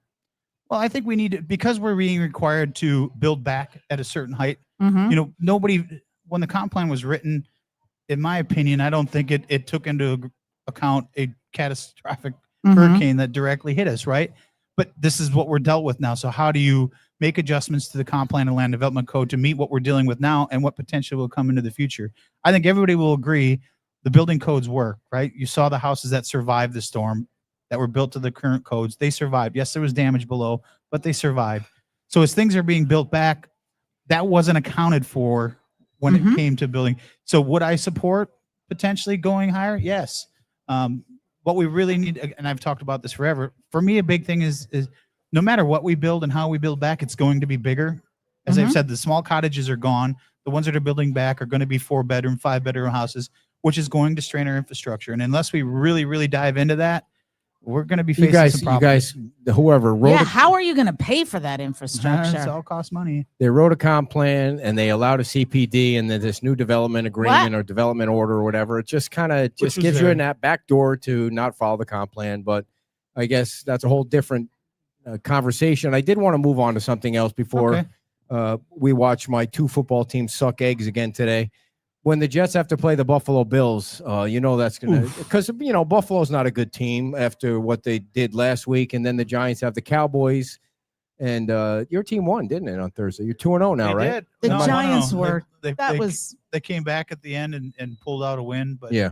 Well, I think we need to, because we're being required to build back at a certain height. Mhm. Nobody, when the comp plan was written, in my opinion, I don't think it took into account a catastrophic hurricane that directly hit us, right? But this is what we're dealt with now. So how do you make adjustments to the comp plan and land development code to meet what we're dealing with now and what potentially will come into the future? I think everybody will agree the building codes work, right? You saw the houses that survived the storm that were built to the current codes. They survived. Yes, there was damage below, but they survived. So as things are being built back, that wasn't accounted for when it came to building. So would I support potentially going higher? Yes. What we really need, and I've talked about this forever, for me, a big thing is no matter what we build and how we build back, it's going to be bigger. As I've said, the small cottages are gone. The ones that are building back are going to be 4-bedroom, 5-bedroom houses, which is going to strain our infrastructure. And unless we really, really dive into that, we're going to be facing some problems. You guys, whoever wrote How are you going to pay for that infrastructure? It's all cost money. they wrote a comp plan and they allowed a CPD and then this new development agreement or development order or whatever. It just kind of just was gives you there. in that back door to not follow the comp plan. But I guess that's a whole different conversation. I did want to move on to something else before we watch my 2 football teams suck eggs again today. When the Jets have to play the Buffalo Bills, that's going to, because, Buffalo's not a good team after what they did last week. And then the Giants have the Cowboys. And your team won, didn't it, on Thursday? You're 2-0 now, They right? did. The No, Giants no. were. They they came back at the end and pulled out a win. But Yeah.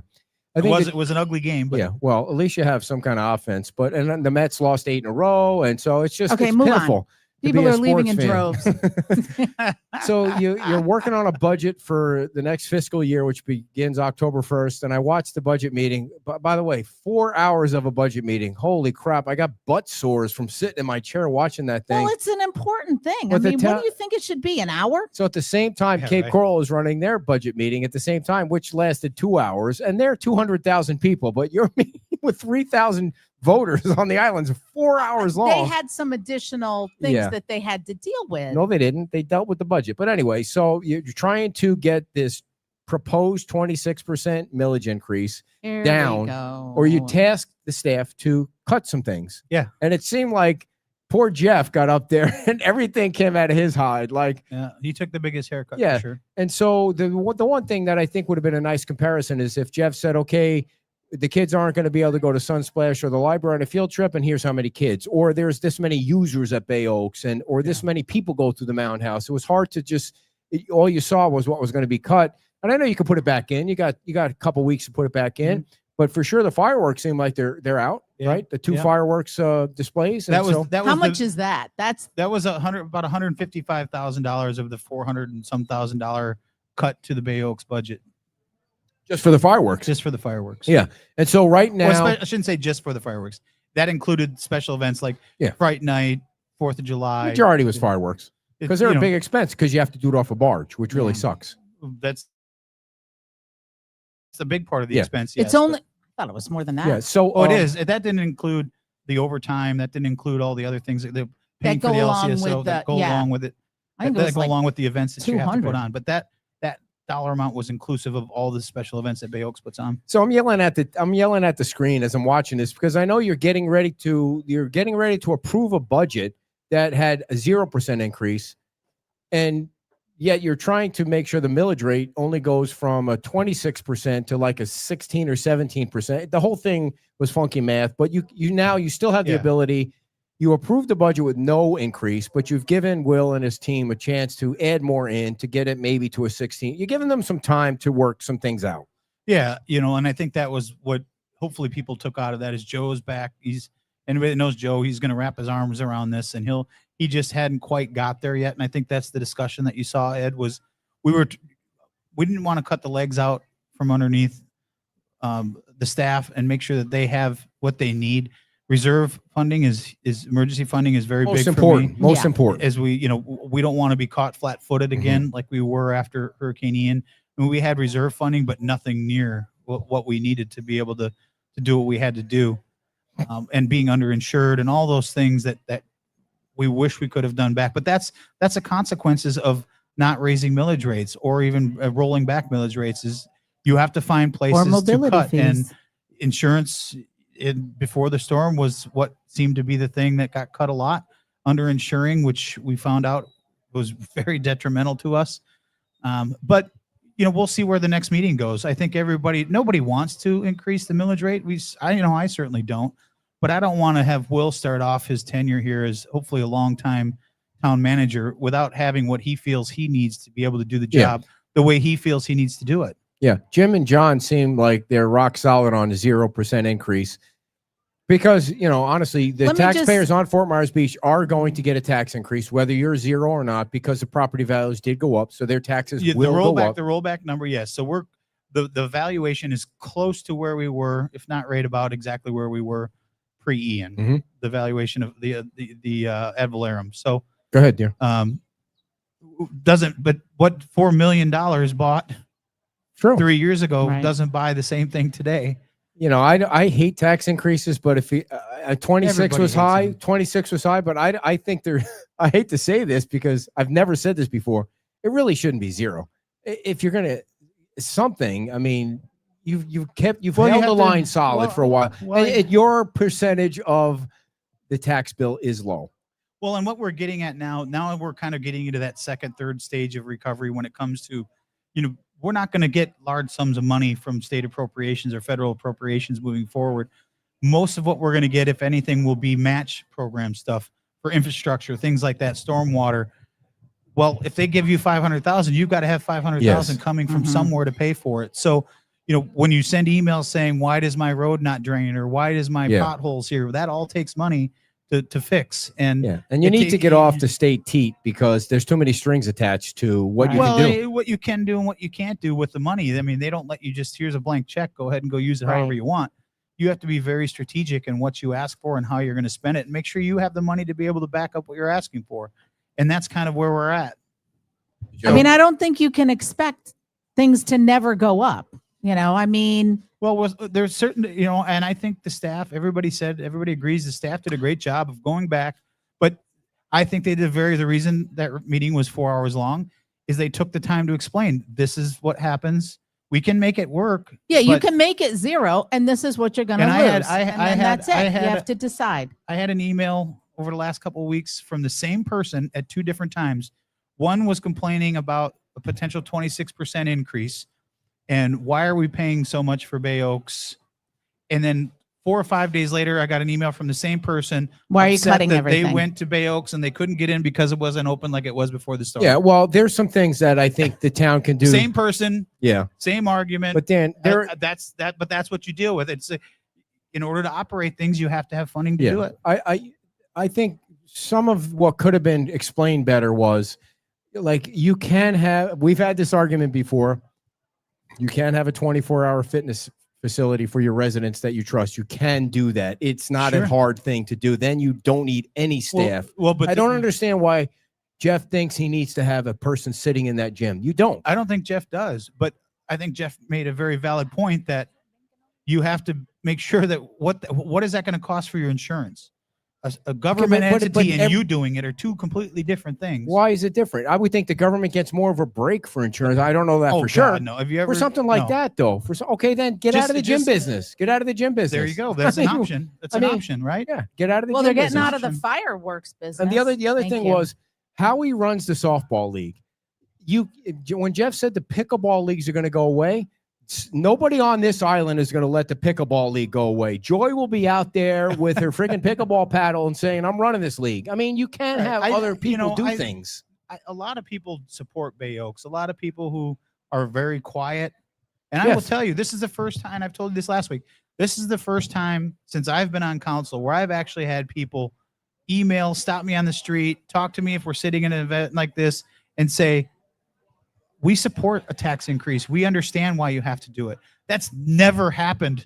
it was an ugly game. But Yeah, well, at least you have some kind of offense. But and then the Mets lost 8 in a row, and so it's just Okay, it's move on. pitiful. to People be a are leaving in sports fan. droves. So you're working on a budget for the next fiscal year, which begins October 1st. And I watched the budget meeting. By the way, 4 hours of a budget meeting. Holy crap! I got butt sores from sitting in my chair watching that thing. Well, it's an important thing. But I the mean, what do you think it should be? An hour? So at the same time, Yeah, Cape right. Coral is running their budget meeting at the same time, which lasted 2 hours, and they're 200,000 people. But you're meeting with 3,000 voters on the islands, 4 hours long. They had some additional things Yeah. that they had to deal with. No, they didn't. They dealt with the budget. But anyway, so you're trying to get this proposed 26% millage increase Here we down, go. or you task the staff to cut some things. Yeah. And it seemed like poor Jeff got up there and everything came out of his hide. Like, Yeah, he took the biggest haircut Yeah. for sure. and so the one thing that I think would have been a nice comparison is if Jeff said, okay, the kids aren't going to be able to go to Sunsplash or the library on a field trip, and here's how many kids, or there's this many users at Bay Oaks, and or this many people go through the Mound House. It was hard to just, all you saw was what was going to be cut. And I know you could put it back in. You got a couple weeks to put it back in, but for sure the fireworks seem like they're out, right? The two fireworks displays. And That was so, that was How the- much is that? That's That was about $155,000 of the $400 and some $1,000 cut to the Bay Oaks budget just for the fireworks. just for the fireworks. Yeah. And so right now, Well, I shouldn't say just for the fireworks. That included special events like Yeah. Fright Night, 4th of July. majority was fireworks because they're you a know, big expense because you have to do it off a barge, which really Yeah. sucks. That's a big part of the Yeah. expense. it's yes, only. but- I thought it was more than that. Yeah. So Oh, it is. That didn't include the overtime. That didn't include all the other things that they're paying for go the along LCSO with that the- go yeah. along with it. I think it That was go like along with the events that you have to 200. put on. But that dollar amount was inclusive of all the special events that Bay Oaks puts on. So I'm yelling at the screen as I'm watching this because I know you're getting ready to approve a budget that had a 0% increase, and yet you're trying to make sure the millage rate only goes from a 26% to like a 16 or 17%. The whole thing was funky math, but you still have the Yeah. ability. You approved the budget with no increase, but you've given Will and his team a chance to add more in to get it maybe to a 16. You're giving them some time to work some things out. Yeah, and I think that was what hopefully people took out of that is Joe's back. Anybody that knows Joe, he's going to wrap his arms around this, and he just hadn't quite got there yet. And I think that's the discussion that you saw, Ed, was we didn't want to cut the legs out from underneath the staff and make sure that they have what they need. Reserve funding is emergency funding is very Most big important. for me. Most Yeah. important. As we don't want to be caught flat-footed again like we were after Hurricane Ian. I mean, we had reserve funding, but nothing near what we needed to be able to do what we had to do, and being underinsured and all those things that we wish we could have done back. But that's the consequences of not raising millage rates or even rolling back millage rates. Is you have to find places Or to mobility cut, and fees. insurance before the storm was what seemed to be the thing that got cut a lot. Underinsuring, which we found out was very detrimental to us. But we'll see where the next meeting goes. I think nobody wants to increase the millage rate. I certainly don't, but I don't want to have Will start off his tenure here as hopefully a long time town manager without having what he feels he needs to be able to do the Yeah. job the way he feels he needs to do it. Yeah, Jim and John seem like they're rock solid on a 0% increase because, honestly, the Let me taxpayers on Fort Myers Beach are going to get a tax increase, whether you're 0 or not, because the property values did go up. So their taxes Yeah, will go up. the rollback number, yes. So the valuation is close to where we were, if not right about exactly where we were pre-Ian. Mhm. The valuation of the ad valorem. So Go ahead, dear. but what $4 million bought True. 3 years ago Right. doesn't buy the same thing today. I hate tax increases, but if 26 Everybody was hates high, them. 26 was high, but I think I hate to say this because I've never said this before. It really shouldn't be 0. If you're going to something, I mean, you've Well, you held have the to- line solid well, for a while. well, And your percentage of the tax bill is low. Well, and what we're getting at now we're kind of getting into that second, third stage of recovery when it comes to, we're not going to get large sums of money from state appropriations or federal appropriations moving forward. Most of what we're going to get, if anything, will be match program stuff for infrastructure, things like that, stormwater. Well, if they give you 500,000, you've got to have 500,000 Yes. coming from Mhm. somewhere to pay for it. So, when you send emails saying, why does my road not drain or why does my Yeah. potholes here? That all takes money to fix. And Yeah. And you it need ta- to get off the state teat because there's too many strings attached to what you well, can do. what you can do and what you can't do with the money. I mean, they don't let you just, here's a blank check, go ahead and go use it however Right. you want. You have to be very strategic in what you ask for and how you're going to spend it, and make sure you have the money to be able to back up what you're asking for. And that's kind of where we're at. I mean, I don't think you can expect things to never go up. I mean, Well, there's certain, and I think the staff, everybody agrees the staff did a great job of going back. But I think they did the reason that meeting was 4 hours long is they took the time to explain, this is what happens. We can make it work. Yeah, you but- can make it 0, and this is what you're going to And lose. I had- that's it. I You had have a- to decide. I had an email over the last couple of weeks from the same person at 2 different times. One was complaining about a potential 26% increase. And why are we paying so much for Bay Oaks? And then 4 or 5 days later, I got an email from the same person. Why are you upset cutting that everything? They went to Bay Oaks and they couldn't get in because it wasn't open like it was before the storm. Yeah, well, there's some things that I think the town can do. Same person, Yeah, same argument. but Dan, there. But that's what you deal with. It's in order to operate things, you have to have funding to do it. I think some of what could have been explained better was like you can have. We've had this argument before. You can have a 24-hour fitness facility for your residents that you trust. You can do that. It's not Sure. a hard thing to do. Then you don't need any staff. But I don't understand why Jeff thinks he needs to have a person sitting in that gym. You don't. I don't think Jeff does, but I think Jeff made a very valid point that you have to make sure that what is that going to cost for your insurance? A government but entity and you doing it are two completely different things. Why is it different? I would think the government gets more of a break for insurance. I don't know that Oh, for sure. God, no. Have you ever For something like no. that, though. Okay, then get out of the gym business. Get out of the gym business. There you go. That's an I mean, option. That's I an mean, option, right? Yeah, get out of the Well, gym they're getting business. out of the fireworks business. And the other Thank thing you. was how he runs the softball league. When Jeff said the pickleball leagues are going to go away, nobody on this island is going to let the pickleball league go away. Joy will be out there with her freaking pickleball paddle and saying, "I'm running this league." I mean, you can't have other people do things. A lot of people support Bay Oaks. A lot of people who are very quiet. And I will Yes. tell you, this is the first time, I've told you this last week, this is the first time since I've been on council where I've actually had people email, stop me on the street, talk to me if we're sitting in an event like this and say, we support a tax increase. We understand why you have to do it. That's never happened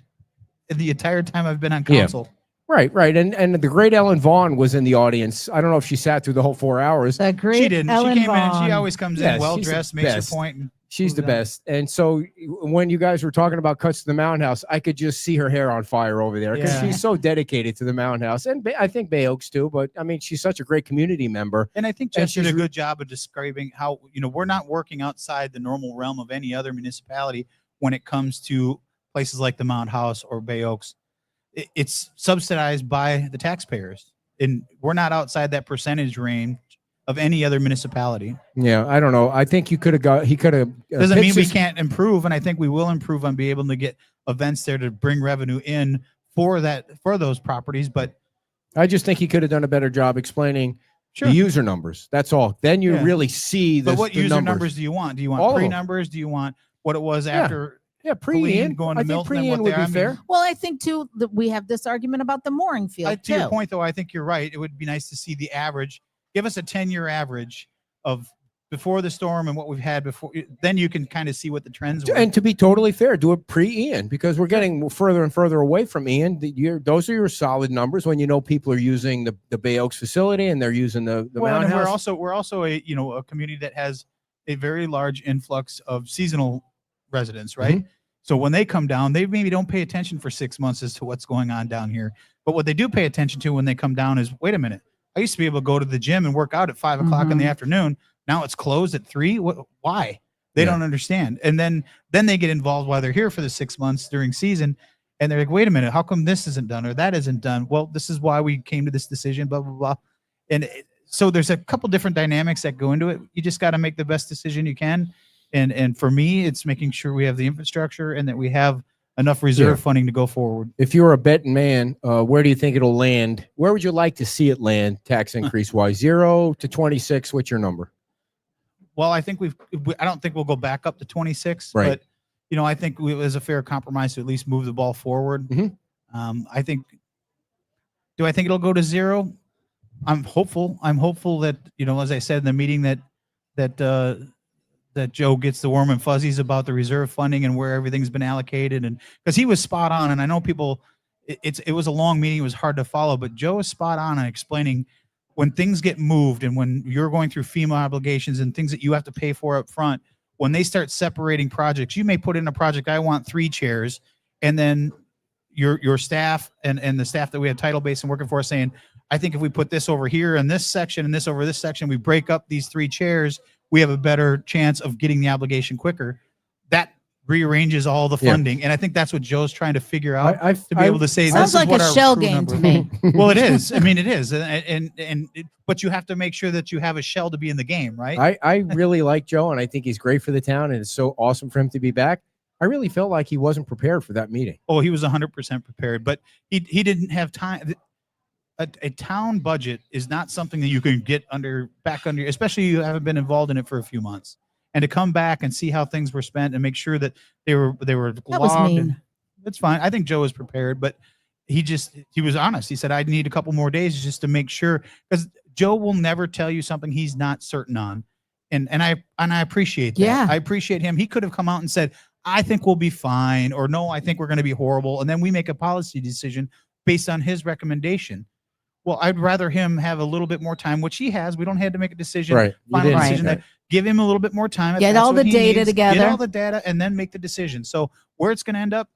in the entire time I've been on council. Right. And the great Ellen Vaughn was in the audience. I don't know if she sat through the whole 4 hours. The great She didn't. Ellen she came in and Vaughn. she always comes Yeah, in well she's the dressed, makes best. her point. And She's the moves on. best. And so when you guys were talking about cuts to the Mountain House, I could just see her hair on fire over there because Yeah. she's so dedicated to the Mountain House. And I think Bay Oaks too, but I mean, she's such a great community member. And I think And Jeff did a she's- good job of describing how, we're not working outside the normal realm of any other municipality when it comes to places like the Mount House or Bay Oaks. It's subsidized by the taxpayers. And we're not outside that percentage range of any other municipality. Yeah, I don't know. I think he could have Doesn't mean we can't improve. And I think we will improve on being able to get events there to bring revenue in for those properties. But I just think he could have done a better job explaining Sure. the user numbers. That's all. Then you Yeah. really see the but what the user numbers do you want? Do you All want of them. pre-numbers? Do you want what it was after? Yeah, Colleen pre-Ian. going to I think Milton and pre-Ian what would they be are? I mean, fair. Well, I think too that we have this argument about the mooring field To your too. point, though, I think you're right. It would be nice to see the average. Give us a 10-year average of before the storm and what we've had before. Then you can kind of see what the trends were. And to be totally fair, do it pre-Ian because we're getting further and further away from Ian. Those are your solid numbers when you know people are using the Bay Oaks facility and they're using the Well, Mountain and House. we're also a a community that has a very large influx of seasonal residents, right? Mm-hmm. So when they come down, they maybe don't pay attention for 6 months as to what's going on down here. But what they do pay attention to when they come down is, wait a minute, I used to be able to go to the gym and work out at 5 o'clock in the afternoon. Now it's closed at 3. Why? They don't understand. And then they get involved while they're here for the 6 months during season. And they're like, wait a minute, how come this isn't done or that isn't done? Well, this is why we came to this decision, blah, blah, blah. And so there's a couple different dynamics that go into it. You just got to make the best decision you can. And for me, it's making sure we have the infrastructure and that we have enough reserve funding to go forward. If you're a betting man, where do you think it'll land? Where would you like to see it land tax increase wise? 0 to 26. What's your number? Well, I think I don't think we'll go back up to 26, Right. but I think it was a fair compromise to at least move the ball forward. Do I think it'll go to 0? I'm hopeful. I'm hopeful that, as I said in the meeting that Joe gets the warm and fuzzies about the reserve funding and where everything's been allocated. And because he was spot on. And I know people, it was a long meeting. It was hard to follow, but Joe is spot on explaining when things get moved and when you're going through FEMA obligations and things that you have to pay for up front, when they start separating projects, you may put in a project, I want 3 chairs. And then your staff and the staff that we have Title Basin working for saying, I think if we put this over here in this section and this over this section, we break up these 3 chairs, we have a better chance of getting the obligation quicker. That rearranges all the funding. And I think that's what Joe's trying to figure out to be able to say, sounds this is like what a our shell true game number to me. Well, it is. I mean, it is. But you have to make sure that you have a shell to be in the game, right? I really like Joe, and I think he's great for the town, and it's so awesome for him to be back. I really felt like he wasn't prepared for that meeting. Oh, he was 100% prepared, but he didn't have time. A town budget is not something that you can get back under, especially you haven't been involved in it for a few months. And to come back and see how things were spent and make sure that they were That was logged. mean. It's fine. I think Joe was prepared, but he was honest. He said, I need a couple more days just to make sure, because Joe will never tell you something he's not certain on. And I appreciate that. Yeah. I appreciate him. He could have come out and said, I think we'll be fine, or no, I think we're going to be horrible. And then we make a policy decision based on his recommendation. Well, I'd rather him have a little bit more time, which he has. We don't have to make a decision, Right. You final didn't. decision. Right. Give him a little bit more time. if Get that's all what the he data needs. together. Get all the data and then make the decision. So where it's going to end up,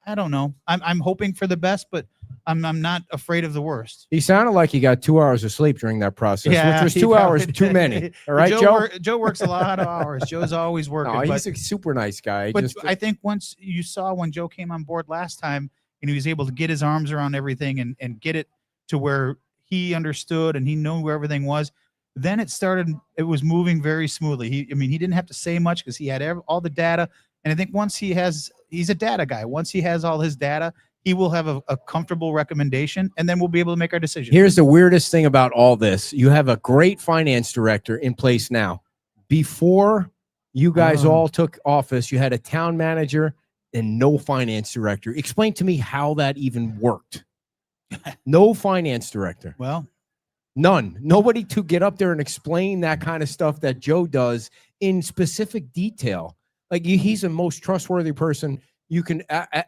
I don't know. I'm hoping for the best, but I'm not afraid of the worst. He sounded like he got 2 hours of sleep during that process, which was he 2 hours probably too did. many. All right, Joe? Joe works a lot of hours. Joe's always working. No, but he's a super nice guy. but Just, I think once you saw when Joe came on board last time and he was able to get his arms around everything and get it to where he understood and he knew where everything was, then it was moving very smoothly. He didn't have to say much because he had all the data. And I think once he's a data guy. Once he has all his data, he will have a comfortable recommendation, and then we'll be able to make our decision. here's the weirdest thing about all this. You have a great finance director in place now. Before you guys all took office, you had a town manager and no finance director. Explain to me how that even worked. No finance director. Well, None. Nobody to get up there and explain that kind of stuff that Joe does in specific detail. Like he's the most trustworthy person you can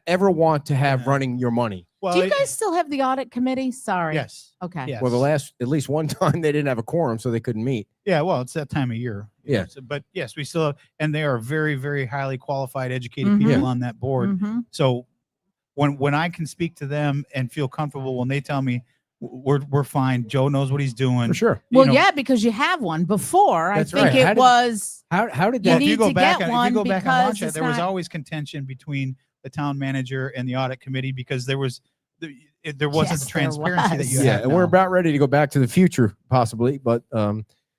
ever want to have running your money. well, Do you guys still have the audit committee? Sorry. yes. Okay. Yes. Well, at least one time they didn't have a quorum, so they couldn't meet. Yeah, well, it's that time of year. Yeah. But yes, we still have, and they are very, very highly qualified, educated Mhm. people on that board. Mhm. So when I can speak to them and feel comfortable when they tell me we're fine, Joe knows what he's doing. For sure. Well, you know, yeah, because you have one before. That's I think right. it How did- was. How did You that? need to get if one you go back and because watch it, it's there was not- always contention between the town manager and the audit committee because there wasn't Yes, the transparency that was. you Yeah, have. and we're now. about ready to go back to the future, possibly. But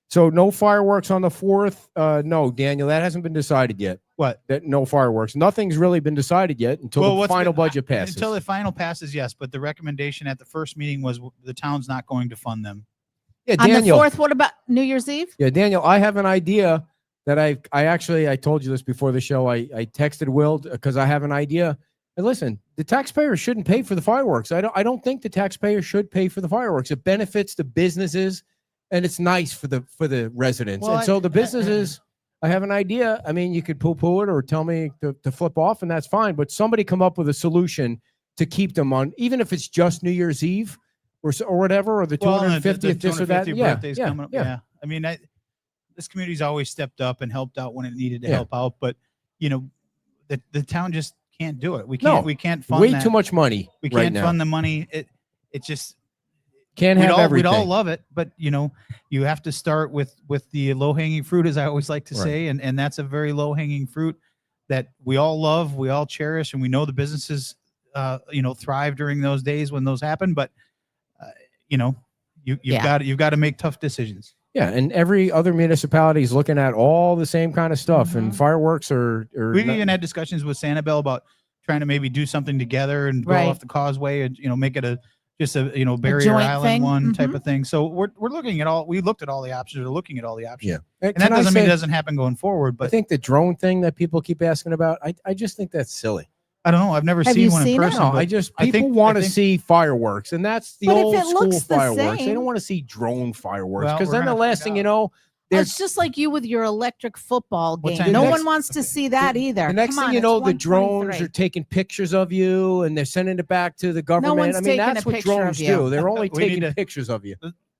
so no fireworks on the 4th. No, Daniel, that hasn't been decided yet. What? That no fireworks. Nothing's really been decided yet until the what's final been- budget passes. Until the final passes, yes. But the recommendation at the first meeting was the town's not going to fund them. yeah, On Daniel. the 4th, what about New Year's Eve? Yeah, Daniel, I have an idea that I told you this before the show. I texted Will because I have an idea. And listen, the taxpayers shouldn't pay for the fireworks. I don't think the taxpayers should pay for the fireworks. It benefits the businesses and it's nice for the residents. Well, and so the businesses, I have an idea. I mean, you could poo-poo it or tell me to flip off, and that's fine. But somebody come up with a solution to keep them on, even if it's just New Year's Eve or whatever, or the 250th, this or that. 250th Yeah, birthday's yeah, coming up. yeah. Yeah. I mean, this community's always stepped up and helped out when it needed to Yeah. help out, but the town just can't do it. We No. can't fund Way that. too much money We right can't now. fund the money. It just Can't have everything. we'd all love it, but you have to start with the low hanging fruit, as I always like to Right. say, and that's a very low hanging fruit that we all love, we all cherish, and we know the businesses thrive during those days when those happen. But you've got to make tough decisions. Yeah, and every other municipality is looking at all the same kind of stuff, and fireworks are. We've not- even had discussions with Sanibel about trying to maybe do something together and go Right. off the causeway and make it just a barrier joint island thing. one type Mhm. of thing. So we're looking at all. We looked at all the options. We're looking at all the options. Yeah. And Can that I doesn't mean say- it doesn't happen going forward. I But think the drone thing that people keep asking about, I just think that's silly. I don't know. I've never Have seen you one in seen it? person. No, but I just I people think- want I to think- see fireworks, and that's the But if old it school looks the fireworks. They same- don't want to see drone fireworks Well, because we're then the gonna last find thing you out. know, Well, there's it's just like you with your electric football What game. time No is it? one wants to see that either. the next Come thing on, you know, it's the drones 1:23. are taking pictures of you and they're sending it back to the government. one's I mean, taking that's a what picture of drones you. do. They're only We need taking to- pictures of you.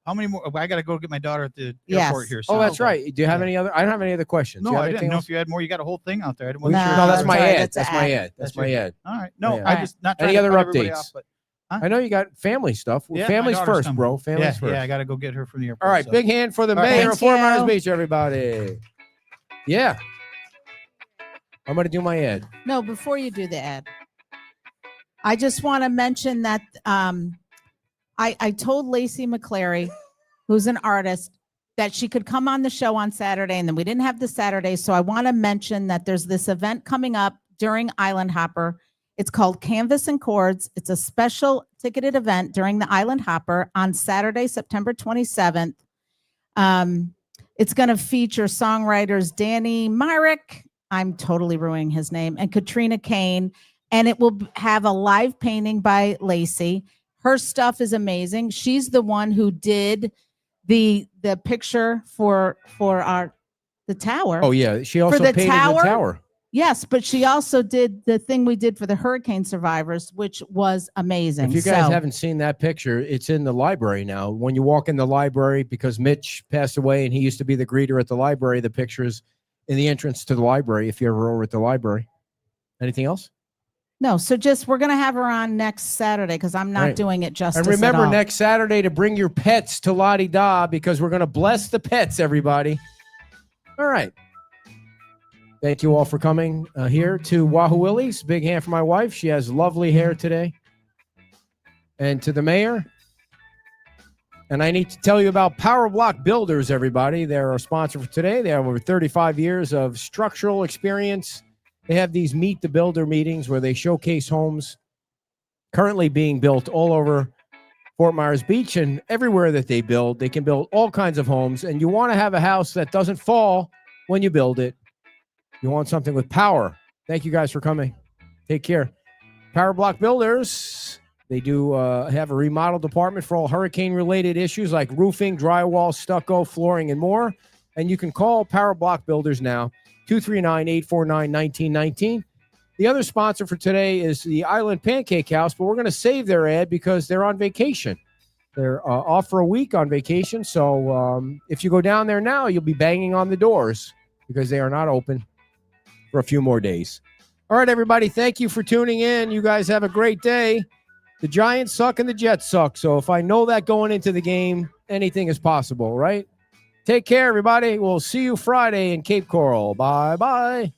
How many more? I got to go get my daughter at the Yes. airport here. Oh, that's so- right. Do you have any other? I don't have any other questions. No, Do you have I didn't anything know else? if you had more. You got a whole thing out there. I didn't No, want to. no, that's my sorry, ad. that's That's an my ad. ad. That's my ad. All right. No, Yeah. I just not trying Any to other cut everybody updates? off, but I know you got family stuff. yeah, my Family's daughter's first, coming. bro. Family's Yeah, first. yeah. I got to go get her from the airport. All right, so. big hand for the All right, mayor thanks, of Fort Myers you. Beach, everybody. Yeah. I'm going to do my ad. No, before you do the ad, I just want to mention that I told Lacey McClary, who's an artist, that she could come on the show on Saturday, and then we didn't have the Saturday. So I want to mention that there's this event coming up during Island Hopper. It's called Canvas and Chords. It's a special ticketed event during the Island Hopper on Saturday, September 27th. It's going to feature songwriters Danny Myrick, I'm totally ruining his name, and Katrina Kane. And it will have a live painting by Lacey. Her stuff is amazing. She's the one who did the picture for the tower. Oh yeah, she also painted the tower. Yes, but she also did the thing we did for the hurricane survivors, which was amazing. If you guys haven't seen that picture, it's in the library now. When you walk in the library, because Mitch passed away and he used to be the greeter at the library, the picture's in the entrance to the library if you're ever over at the library. Anything else? No, so we're going to have her on next Saturday because I'm not doing it justice. And remember next Saturday to bring your pets to La Di Da because we're going to bless the pets, everybody. All right. Thank you all for coming here to Wahoo Willie's. Big hand for my wife. She has lovely hair today. And to the mayor. And I need to tell you about Power Block Builders, everybody. They're our sponsor for today. They have over 35 years of structural experience. They have these Meet the Builder meetings where they showcase homes currently being built all over Fort Myers Beach and everywhere that they build. They can build all kinds of homes. And you want to have a house that doesn't fall when you build it. You want something with power. Thank you guys for coming. Take care. Power Block Builders. They do have a remodel department for all hurricane-related issues like roofing, drywall, stucco, flooring, and more. And you can call Power Block Builders now, 239-849-1919. The other sponsor for today is the Island Pancake House, but we're going to save their ad because they're on vacation. They're off for a week on vacation. So if you go down there now, you'll be banging on the doors because they are not open for a few more days. All right, everybody, thank you for tuning in. You guys have a great day. The Giants suck and the Jets suck. So if I know that going into the game, anything is possible, right? Take care, everybody. We'll see you Friday in Cape Coral. Bye-bye.